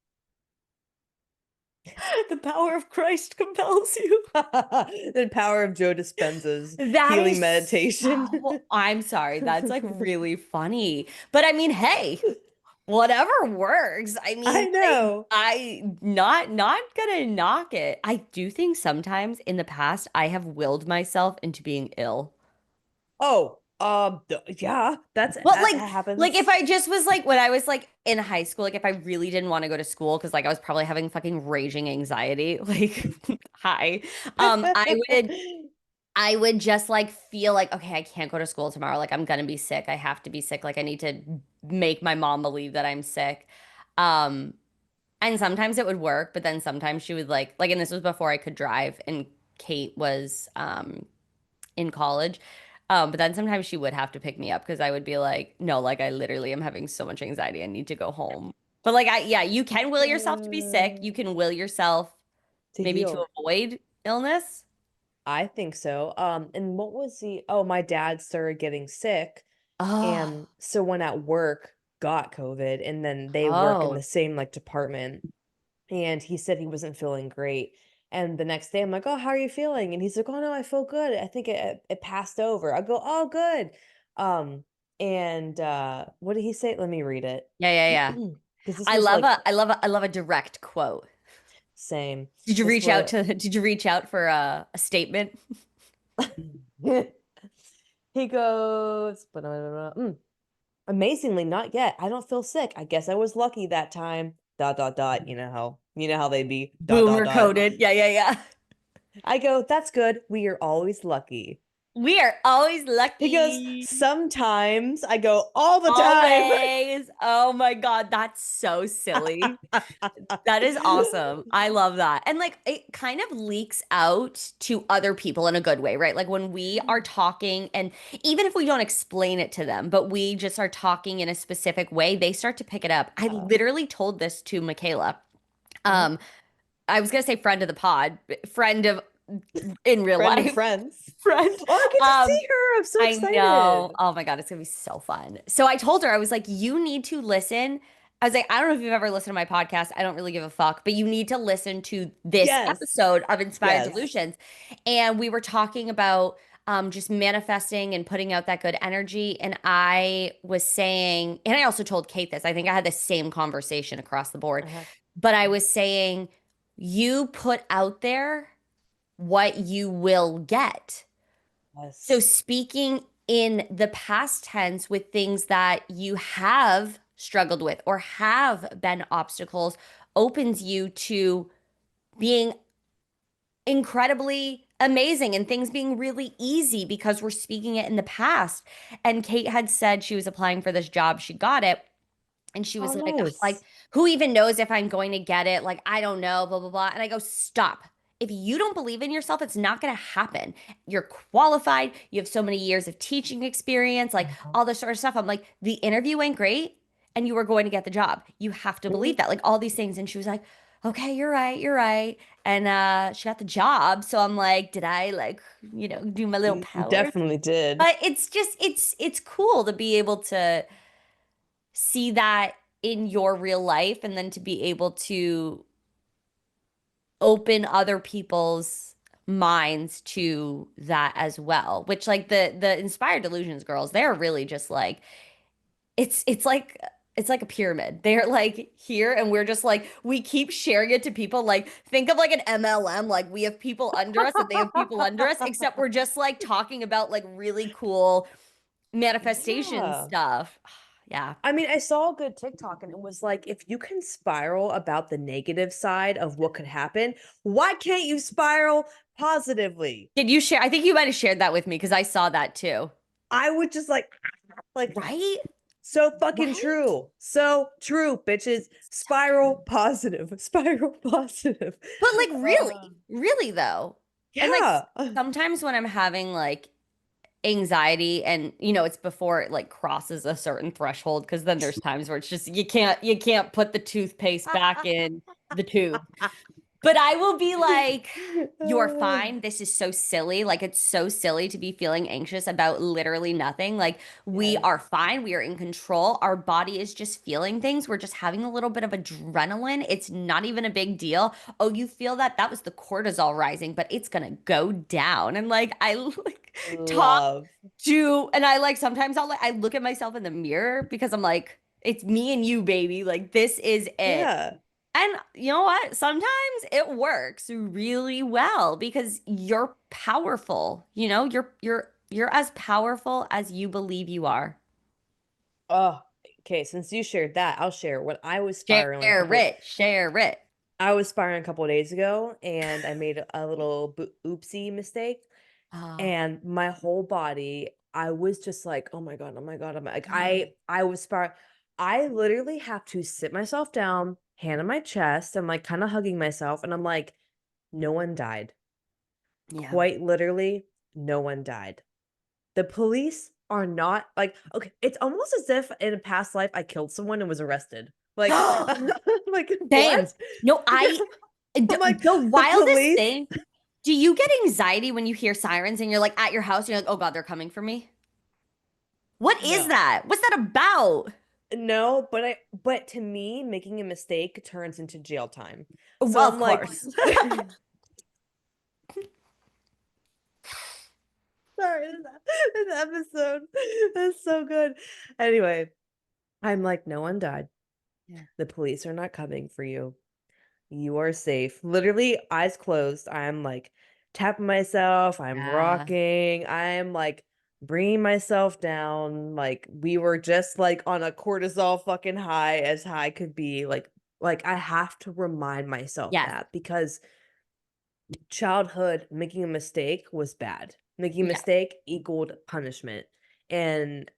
The power of Christ compels you. The power of Joe Dispenza's That healing is meditation. so, I'm sorry. That's like really funny. But I mean, hey, whatever works. I I mean, know. not gonna knock it. I do think sometimes in the past I have willed myself into being ill. Oh, yeah, But that like if happens. I just was like when I was like in high school, like if I really didn't want to go to school because like I was probably having fucking raging anxiety, like hi. I would I would just like feel like, okay, I can't go to school tomorrow. Like I'm gonna be sick. I have to be sick. Like I need to make my mom believe that I'm sick. Um, and sometimes it would work, but then sometimes she would like, and this was before I could drive, and Kate was in college. But then sometimes she would have to pick me up because I would be like, no, like I literally am having so much anxiety. I need to go home. But like yeah, you can will yourself to be sick. You can will yourself To maybe to heal. avoid illness. I think so. And what was my dad started getting sick. Oh, And someone at work got COVID, and then they work in oh, the same like department. And he said he wasn't feeling great. And the next day I'm like, "Oh, how are you feeling?" And he's like, "Oh no, I feel good. I think it passed over." I go, "Oh, good." Um, and what did he say? Let me read it. yeah, yeah, yeah. Because this was like I love a direct quote. same. Did you This reach out was to did you reach out for a statement? he goes, amazingly, not yet. I don't feel sick. I guess I was lucky that time. Dot dot dot. You know how they be. Dot dot Boomer dot. coded. Yeah, yeah, yeah. I go, that's good. We are always lucky. We are always He goes, lucky. sometimes. I go, all the time. Always. Oh my God, that's so silly. That is awesome. I love that. And like it kind of leaks out to other people in a good way, right? Like when we are talking, and even if we don't explain it to them, but we just are talking in a specific way, they start to pick it up. I Yeah. literally told this to Michaela. Mhm. Um, I was gonna say friend of the pod, friend of in real Friend of life, friends. friend. Oh, I get to Um, see her. I'm so I know. excited. Oh my God, it's gonna be so fun. So I told her, I was like, you need to listen. I was like, I don't know if you've ever listened to my podcast. I don't really give a fuck, but you need to listen to this Yes. episode of Inspired Yes. Delusions. And we were talking about just manifesting and putting out that good energy. And I was saying, and I also told Kate this, I think I had the same conversation across the board, Uh-huh. but I was saying, you put out there what you will get. So Yes. speaking in the past tense with things that you have struggled with or have been obstacles opens you to being incredibly amazing and things being really easy because we're speaking it in the past. And Kate had said she was applying for this job, she got it. And she Oh, was like, "Ah, like, nice. who even knows if I'm going to get it? Like, I don't know, blah, blah, blah." And I go, stop. If you don't believe in yourself, it's not going to happen. You're qualified. You have so many years of teaching experience, like all this sort of stuff. I'm like, the interview went great and you were going to get the job. You have to believe Mhm. that, like all these things. And she was like, okay, you're right. You're right. And she got the job. So I'm like, did I like, do my little You power? definitely did. But it's just, it's cool to be able to see that in your real life and then to be able to open other people's minds to that as well, which like the inspired delusions girls, they're really just like it's like a pyramid. They're like here and we're just like we keep sharing it to people. Like think of like an MLM, like we have people under us and they have people under us, except we're just like talking about like really cool manifestation Yeah. stuff. Yeah. I mean, I saw a good TikTok and it was like, if you can spiral about the negative side of what could happen, why can't you spiral positively? Did you share? I think you might have shared that with me because I saw that too. I would just like Right? So fucking Right? true. So true, bitches. So true. Spiral positive. Spiral positive. But like Uh, really though. And like yeah. sometimes when I'm having like anxiety and it's before it like crosses a certain threshold because then there's times where it's just you can't put the toothpaste back in the tube. But I will be like, you're fine. This is so silly. Like, it's so silly to be feeling anxious about literally nothing. Like, we Yes. are fine. We are in control. Our body is just feeling things. We're just having a little bit of adrenaline. It's not even a big deal. Oh, you feel that? That was the cortisol rising, but it's gonna go down. And like, I like talk Love. and I like sometimes I look at myself in the mirror because I'm like, it's me and you, baby. Like, this is it. Yeah. And you know what? Sometimes it works really well because you're powerful. You're as powerful as you believe you are. Oh, okay. Since you shared that, I'll share when Share it, share it. I was spiraling a couple of days ago and I made a little oopsie mistake Oh, and my whole body, I was just like, oh my God, oh my God. I'm like, I was spiraling. I literally have to sit myself down, hand on my chest. I'm like kind of hugging myself and I'm like, no one died. yeah. Quite literally, no one died. The police are not like, okay, it's almost as if in a past life I killed someone and was arrested. Like, like Same. what? No, I'm like, the the wildest police? thing. Do you get anxiety when you hear sirens and you're like at your house, and you're like, oh God, they're coming for me? What is No. that? What's that about? No, but to me, making a mistake turns into jail time. So Well, I'm of like, course. sorry, this episode is so good. Anyway, I'm like, no one died. Yeah. The police are not coming for you. You are safe. Literally, eyes closed. I'm like tapping myself. I'm Yeah. rocking. I'm like bringing myself down. Like we were just like on a cortisol fucking high as high could be. Like I have to remind myself Yes. that because childhood making a mistake was bad. Making a Yes. mistake equaled punishment. And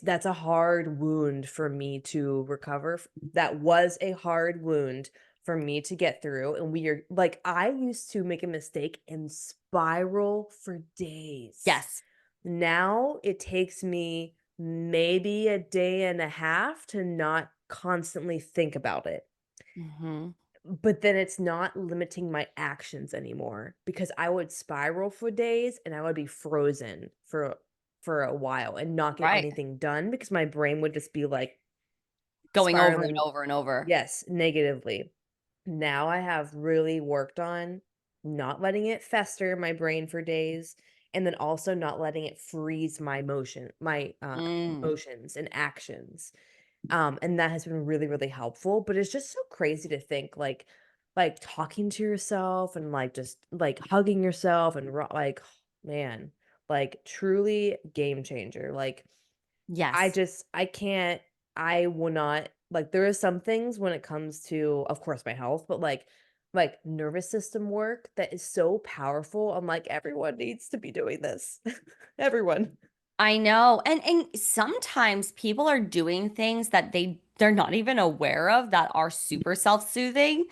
that's a hard wound for me to recover. That was a hard wound for me to get through. And we are like, I used to make a mistake and spiral for days. Yes. Now it takes me maybe a day and a half to not constantly think about it. Hmm. But then it's not limiting my actions anymore because I would spiral for days and I would be frozen for a while and not get Right. anything done because my brain would just be like Going over and spiraling, over and over. yes, negatively. Now I have really worked on not letting it fester in my brain for days and then also not letting it freeze my Mm. emotions and actions. And that has been really, really helpful, but it's just so crazy to think like talking to yourself and like just like hugging yourself and like man, like truly game changer. Like Yes. I can't I will not like there are some things when it comes to of course my health, but like nervous system work that is so powerful. I'm like everyone needs to be doing this. Everyone. I know. And sometimes people are doing things that they're not even aware of that are super self-soothing. Um,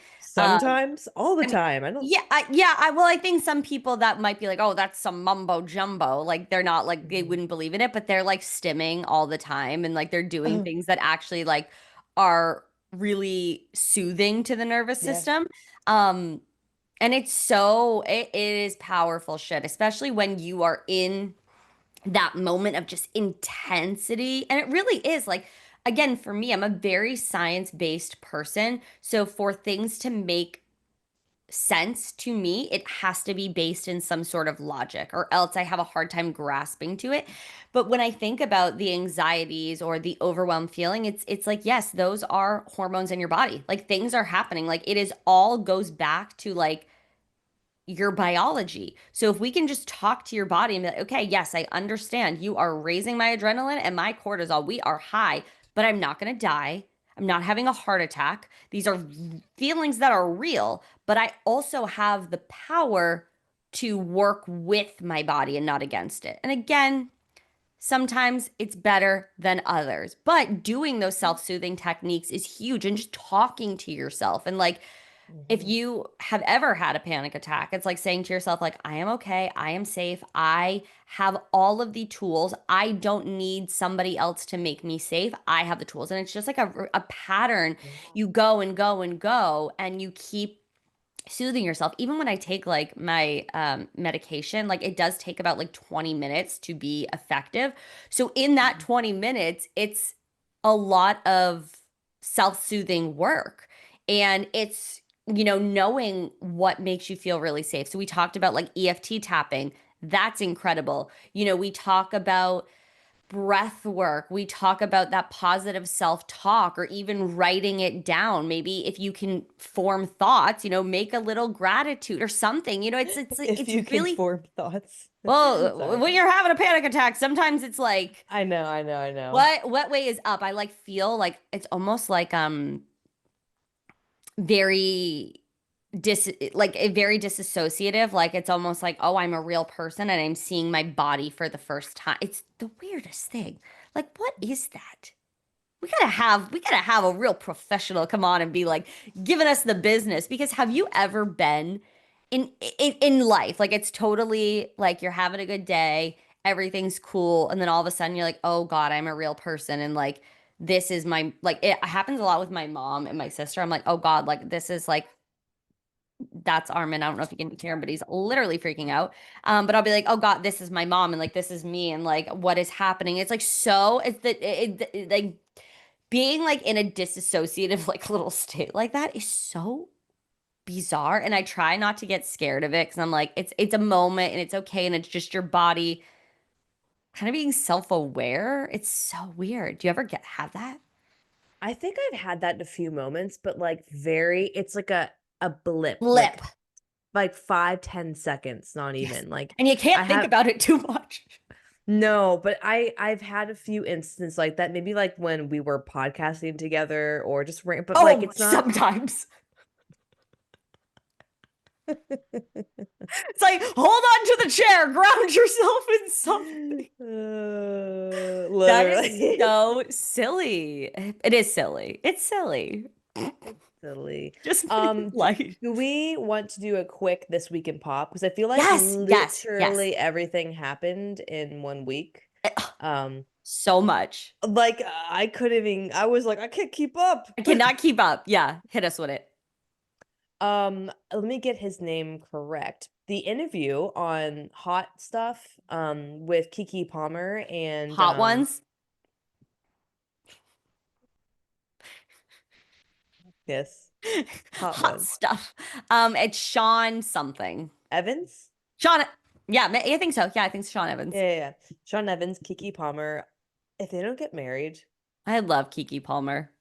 Sometimes, all the I mean, time. I don't yeah, I think some people that might be like, oh, that's some mumbo jumbo. Like they're not like they Mhm. wouldn't believe in it, but they're like stimming all the time and like they're doing Oh, things that actually like are really soothing to the nervous yeah. system. And it is powerful shit, especially when you are in that moment of just intensity. And it really is like, again, for me, I'm a very science-based person. So for things to make sense to me, it has to be based in some sort of logic, or else I have a hard time grasping to it. But when I think about the anxieties or the overwhelmed feeling, it's like, yes, those are hormones in your body. Like things are happening. Like it is all goes back to like your biology. So if we can just talk to your body and be like, okay, yes, I understand you are raising my adrenaline and my cortisol. We are high, but I'm not going to die. I'm not having a heart attack. These are feelings that are real, but I also have the power to work with my body and not against it. And again, sometimes it's better than others. But doing those self-soothing techniques is huge, and just talking to yourself. And like, if Mhm. you have ever had a panic attack, it's like saying to yourself, like, I am okay, I am safe, I have all of the tools. I don't need somebody else to make me safe. I have the tools. And it's just like a pattern. You go and go and go, and you keep soothing yourself. Even when I take like my medication, like it does take about like 20 minutes to be effective. So in that Mhm. 20 minutes, it's a lot of self-soothing work. And it's, knowing what makes you feel really safe. So we talked about like EFT tapping. That's incredible. We talk about breath work. We talk about that positive self-talk, or even writing it down. Maybe if you can form thoughts, make a little gratitude or something. It's If it's you can really form thoughts. well, Sorry. when you're having a panic attack, sometimes it's like I know, I know, I know. what way is up? I like feel like it's almost like very like a very disassociative, like it's almost like, oh, I'm a real person and I'm seeing my body for the first time. It's the weirdest thing. Like, what is that? We gotta have a real professional come on and be like giving us the business. Because have you ever been in life, like it's totally like you're having a good day, everything's cool, and then all of a sudden you're like, oh God, I'm a real person, and like this is my, like, it happens a lot with my mom and my sister. I'm like, oh God, like this is like, that's Armin. I don't know if you can hear him, but he's literally freaking out. But I'll be like, oh God, this is my mom, and like this is me, and like what is happening? It's like, so it's like being like in a disassociative like little state like that is so bizarre. And I try not to get scared of it, because I'm like, it's a moment and it's okay, and it's just your body kind of being self-aware. It's so weird. Do you ever get have that? I think I've had that in a few moments, but like it's like a blip, Blip. like 5-10 seconds, not Yes. even. Like And you I can't think have about it too much. no, but I've had a few instances like that, maybe like when we were podcasting together or just but like Oh, it's not sometimes. It's like, hold on to the chair, ground yourself in something. That is literally. so silly. It is silly. It's silly. It's silly. Just make it Um, d- light. do we want to do a quick this week in pop? Because I feel like Yes, yes, yes. literally everything happened in 1 week. Um, So much. like I couldn't even, I was like, I can't keep up. I cannot keep up. Yeah, hit us with it. Let me get his name correct. The interview on Hot Stuff, with Kiki Palmer and Hot ones, yes, Hot hot Ones. stuff. It's Shaun something. Evans? Shaun, yeah, I think so. Yeah, I think it's Shaun Yeah, Evans. yeah, yeah. Sean Evans, Kiki Palmer. If they don't get married, I love Keekee Palmer.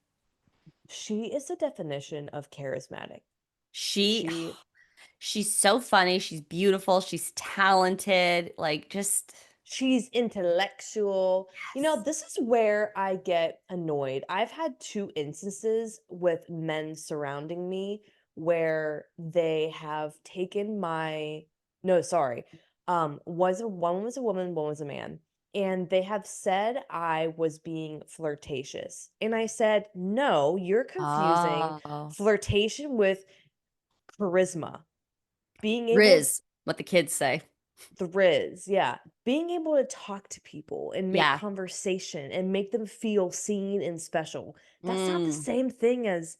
she is the definition of charismatic. She, She she's so funny. She's beautiful. She's talented. Like, just She's intellectual. yes. This is where I get annoyed. I've had two instances with men surrounding me where they have taken my no, sorry. One was a woman, one was a man. And they have said I was being flirtatious. And I said, "No, you're confusing Oh, flirtation with charisma. Being able Riz, what the kids say. The riz, yeah. Being able to talk to people and make Yeah. conversation and make them feel seen and special. That's not the Mm, same thing as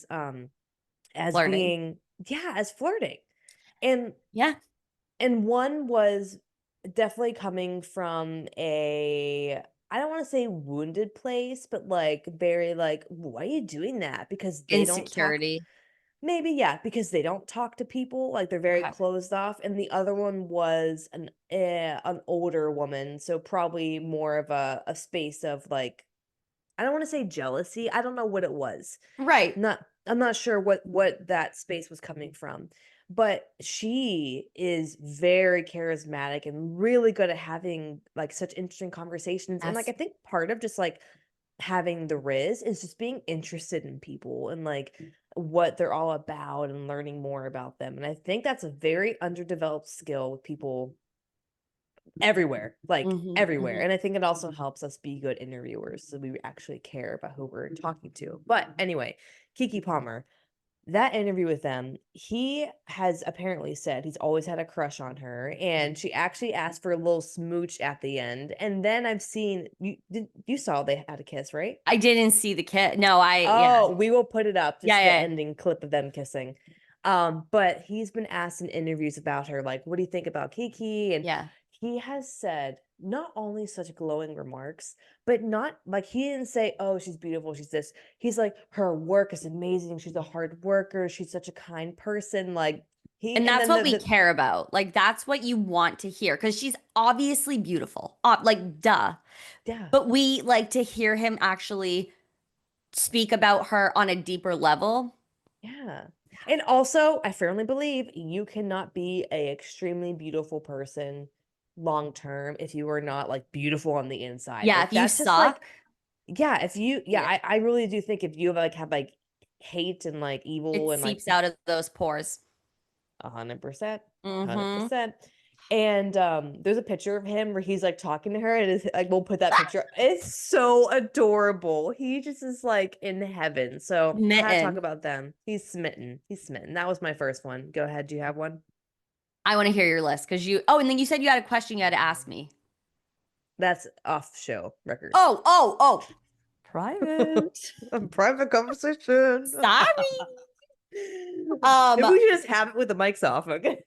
flirting. being, yeah, as flirting. And Yeah. one was definitely coming from a, I don't want to say wounded place, but like very like, why are you doing that? Because they don't talk. Insecurity. Maybe, yeah, because they don't talk to people, like, they're very Okay. closed off, and the other one was an older woman, so probably more of a space of, like, I don't wanna say jealousy, I don't know what it was. Right. I'm not sure what that space was coming from, but she is very charismatic and really good at having, like, such interesting conversations, and, like, Yes. I think part of just, like, having the riz is just being interested in people and like what they're all about and learning more about them. And I think that's a very underdeveloped skill with people everywhere, like everywhere. Hmm. And I think it also helps us be good interviewers so we actually care about who we're talking to. But anyway, Keke Palmer, that interview with them, he has apparently said he's always had a crush on her, and she actually asked for a little smooch at the end. And then I've seen you saw they had a kiss, right? I didn't see the kid. No, yeah. Oh, we will put it up, Yeah, just the yeah, ending clip of them kissing. But he's been asked in interviews about her, like, what do you think about Keke? And yeah. he has said not only such glowing remarks, but not like he didn't say, oh, she's beautiful, she's this. He's like, her work is amazing. She's a hard worker. She's such a kind person. Like he, And and that's then what we care about. Like, that's what you want to hear because she's obviously beautiful. Like, duh. yeah, But we like to hear him actually speak about her on a deeper level. yeah. And also, I firmly believe you cannot be a extremely beautiful person long term if you are not like beautiful on the inside. Yeah, Like if you that's just like, suck, yeah, if you, yeah, yeah, I really do think if you have like hate and like it evil and like seeps out of those pores. 100%, Mm-hmm. 100%. And there's a picture of him where he's like talking to her, and it's like we'll put that picture. It's so adorable. He just is like in heaven. So had to talk Mitten. about them. He's smitten. He's smitten. That was my first one. Go ahead. Do you have one? I want to hear your list because oh, and then you said you had a question you had to ask me. That's off show record. Oh, private. A private conversation. Sorry. Maybe Um, we should just have it with the mics off, okay?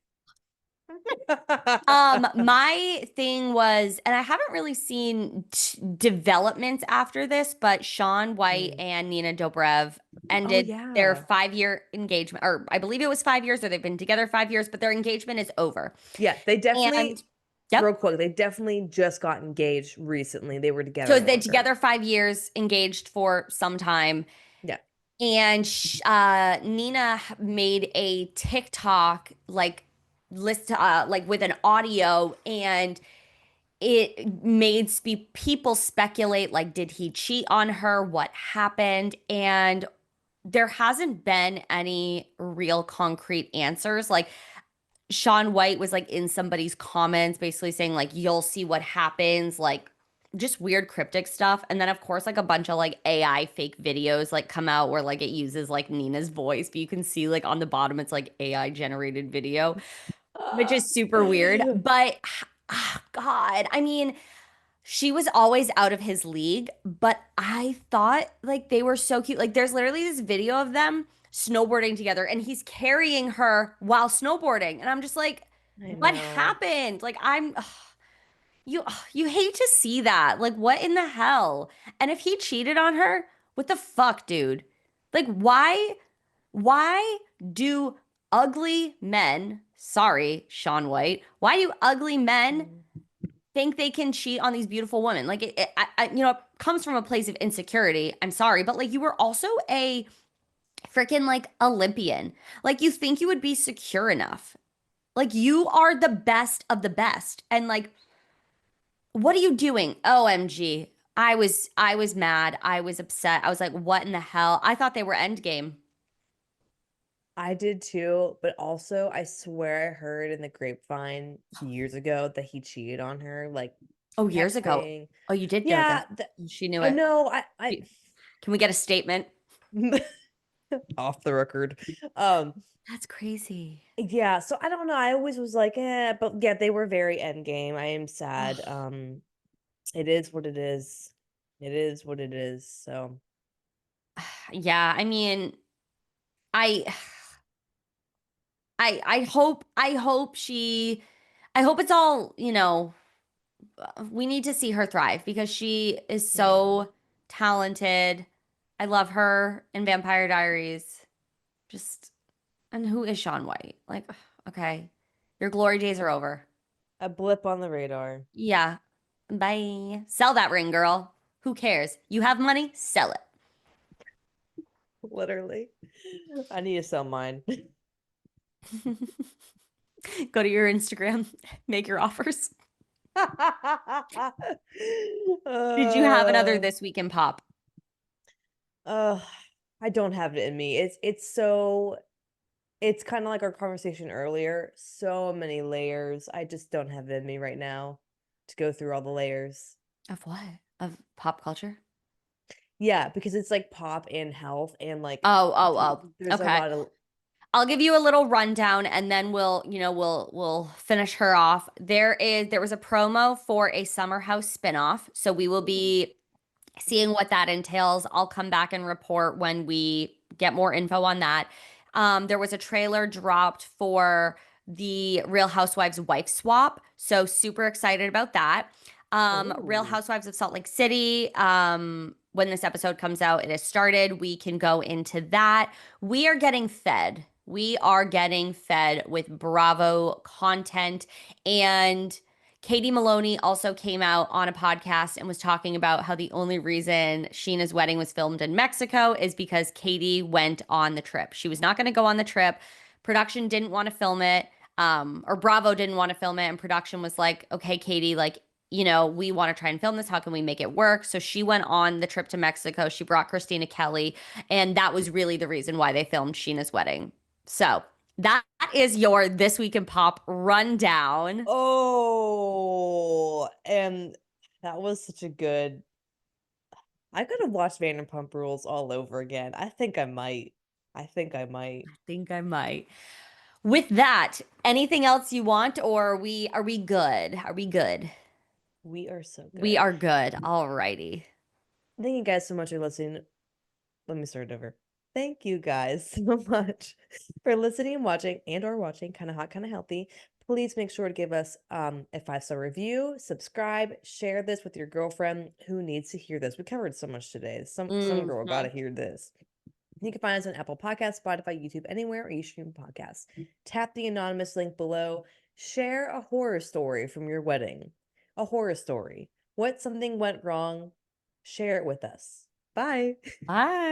my thing was, and I haven't really seen developments after this, but Shaun White Mm. and Nina Dobrev Oh ended their yeah. 5 year engagement, or I believe it was 5 years, or they've been together 5 years, but their engagement is over. Yeah, they definitely, And yep. real quick, they definitely just got engaged recently. They were So together they longer. together 5 years, engaged for some time. Yeah. And Nina made a TikTok like with an audio, and it made people speculate like, did he cheat on her? What happened? And there hasn't been any real concrete answers. Like Shaun White was like in somebody's comments basically saying like, you'll see what happens, like just weird cryptic stuff. And then of course like a bunch of like AI fake videos like come out where like it uses like Nina's voice, but you can see like on the bottom it's like AI generated video, which is super weird. But God, I mean, she was always out of his league, but I thought like they were so cute. Like there's literally this video of them snowboarding together and he's carrying her while snowboarding. And I'm just like, I what know. happened? Like you hate to see that. Like what in the hell? And if he cheated on her, what the fuck, dude? Like why do ugly men, sorry, Shaun White, why do ugly men Mm. think they can cheat on these beautiful women? Like it comes from a place of insecurity. I'm sorry, but like you were also a freaking like Olympian. Like you think you would be secure enough. Like you are the best of the best. And like, what are you doing? OMG. I was mad. I was upset. I was like, what in the hell? I thought they were endgame. I did too, but also I swear I heard in the grapevine years ago that he cheated on her, like Oh, years ago. texting. Oh, you did know Yeah, that. She knew I it. know. I Can we get a statement? off the record. Um, That's crazy. yeah, so I don't know. I always was like, but yeah, they were very end game. I am sad. Ugh. It is what it is. It is what it is. So Yeah, I mean, I I hope it's all, we need to see her thrive because she is yeah. so talented. I love her in Vampire Diaries. Just and who is Shaun White? Like, ugh, okay. Your glory days are over. A blip on the radar. Yeah. Bye. Sell that ring, girl. Who cares? You have money? Sell Literally. I need to sell mine. it. Go to your Instagram, make your offers. Did you have another uh, this week in pop? uh, I don't have it in me. It's kind of like our conversation earlier. So many layers. I just don't have it in me right now. to go through all the layers. Of what? Of pop culture? Yeah, because it's like pop and health and like Oh, oh, oh. there's a Okay. lot of I'll give you a little rundown and then we'll finish her off. There was a promo for a Summer House spinoff, so we will Ooh. be seeing what that entails. I'll come back and report when we get more info on that. There was a trailer dropped for the Real Housewives wife swap, so super excited about that. Real Oh. Housewives of Salt Lake City. When this episode comes out, it has started. We can go into that. We are getting fed. We are getting fed with Bravo content. And Katie Maloney also came out on a podcast and was talking about how the only reason Sheena's wedding was filmed in Mexico is because Katie went on the trip. She was not going to go on the trip. Production didn't want to film it, or Bravo didn't want to film it. And production was like, okay, Katie, like, we want to try and film this. How can we make it work? So she went on the trip to Mexico. She brought Christina Kelly, and that was really the reason why they filmed Sheena's wedding. So that is your This Week in Pop rundown. Oh, and that was such a good. I could have watched Vanderpump Rules all over again. I think I might. I think I might. Think I might. With that, anything else you want, or are we good? Are we good? We are so We good. are good. Alrighty. Thank you guys so much for listening. Let me start over. Thank you guys so much for listening and watching and/or watching Kind of Hot, Kind of Healthy. Please make sure to give us a 5-star review, subscribe, share this with your girlfriend who needs to hear this. We covered so much today. Some girl Mhm. gotta hear this. You can find us on Apple Podcasts, Spotify, YouTube, anywhere where you stream podcasts. Tap the anonymous link below. Share a horror story from your wedding. A horror story. What something went wrong? Share it with us. Bye. Bye.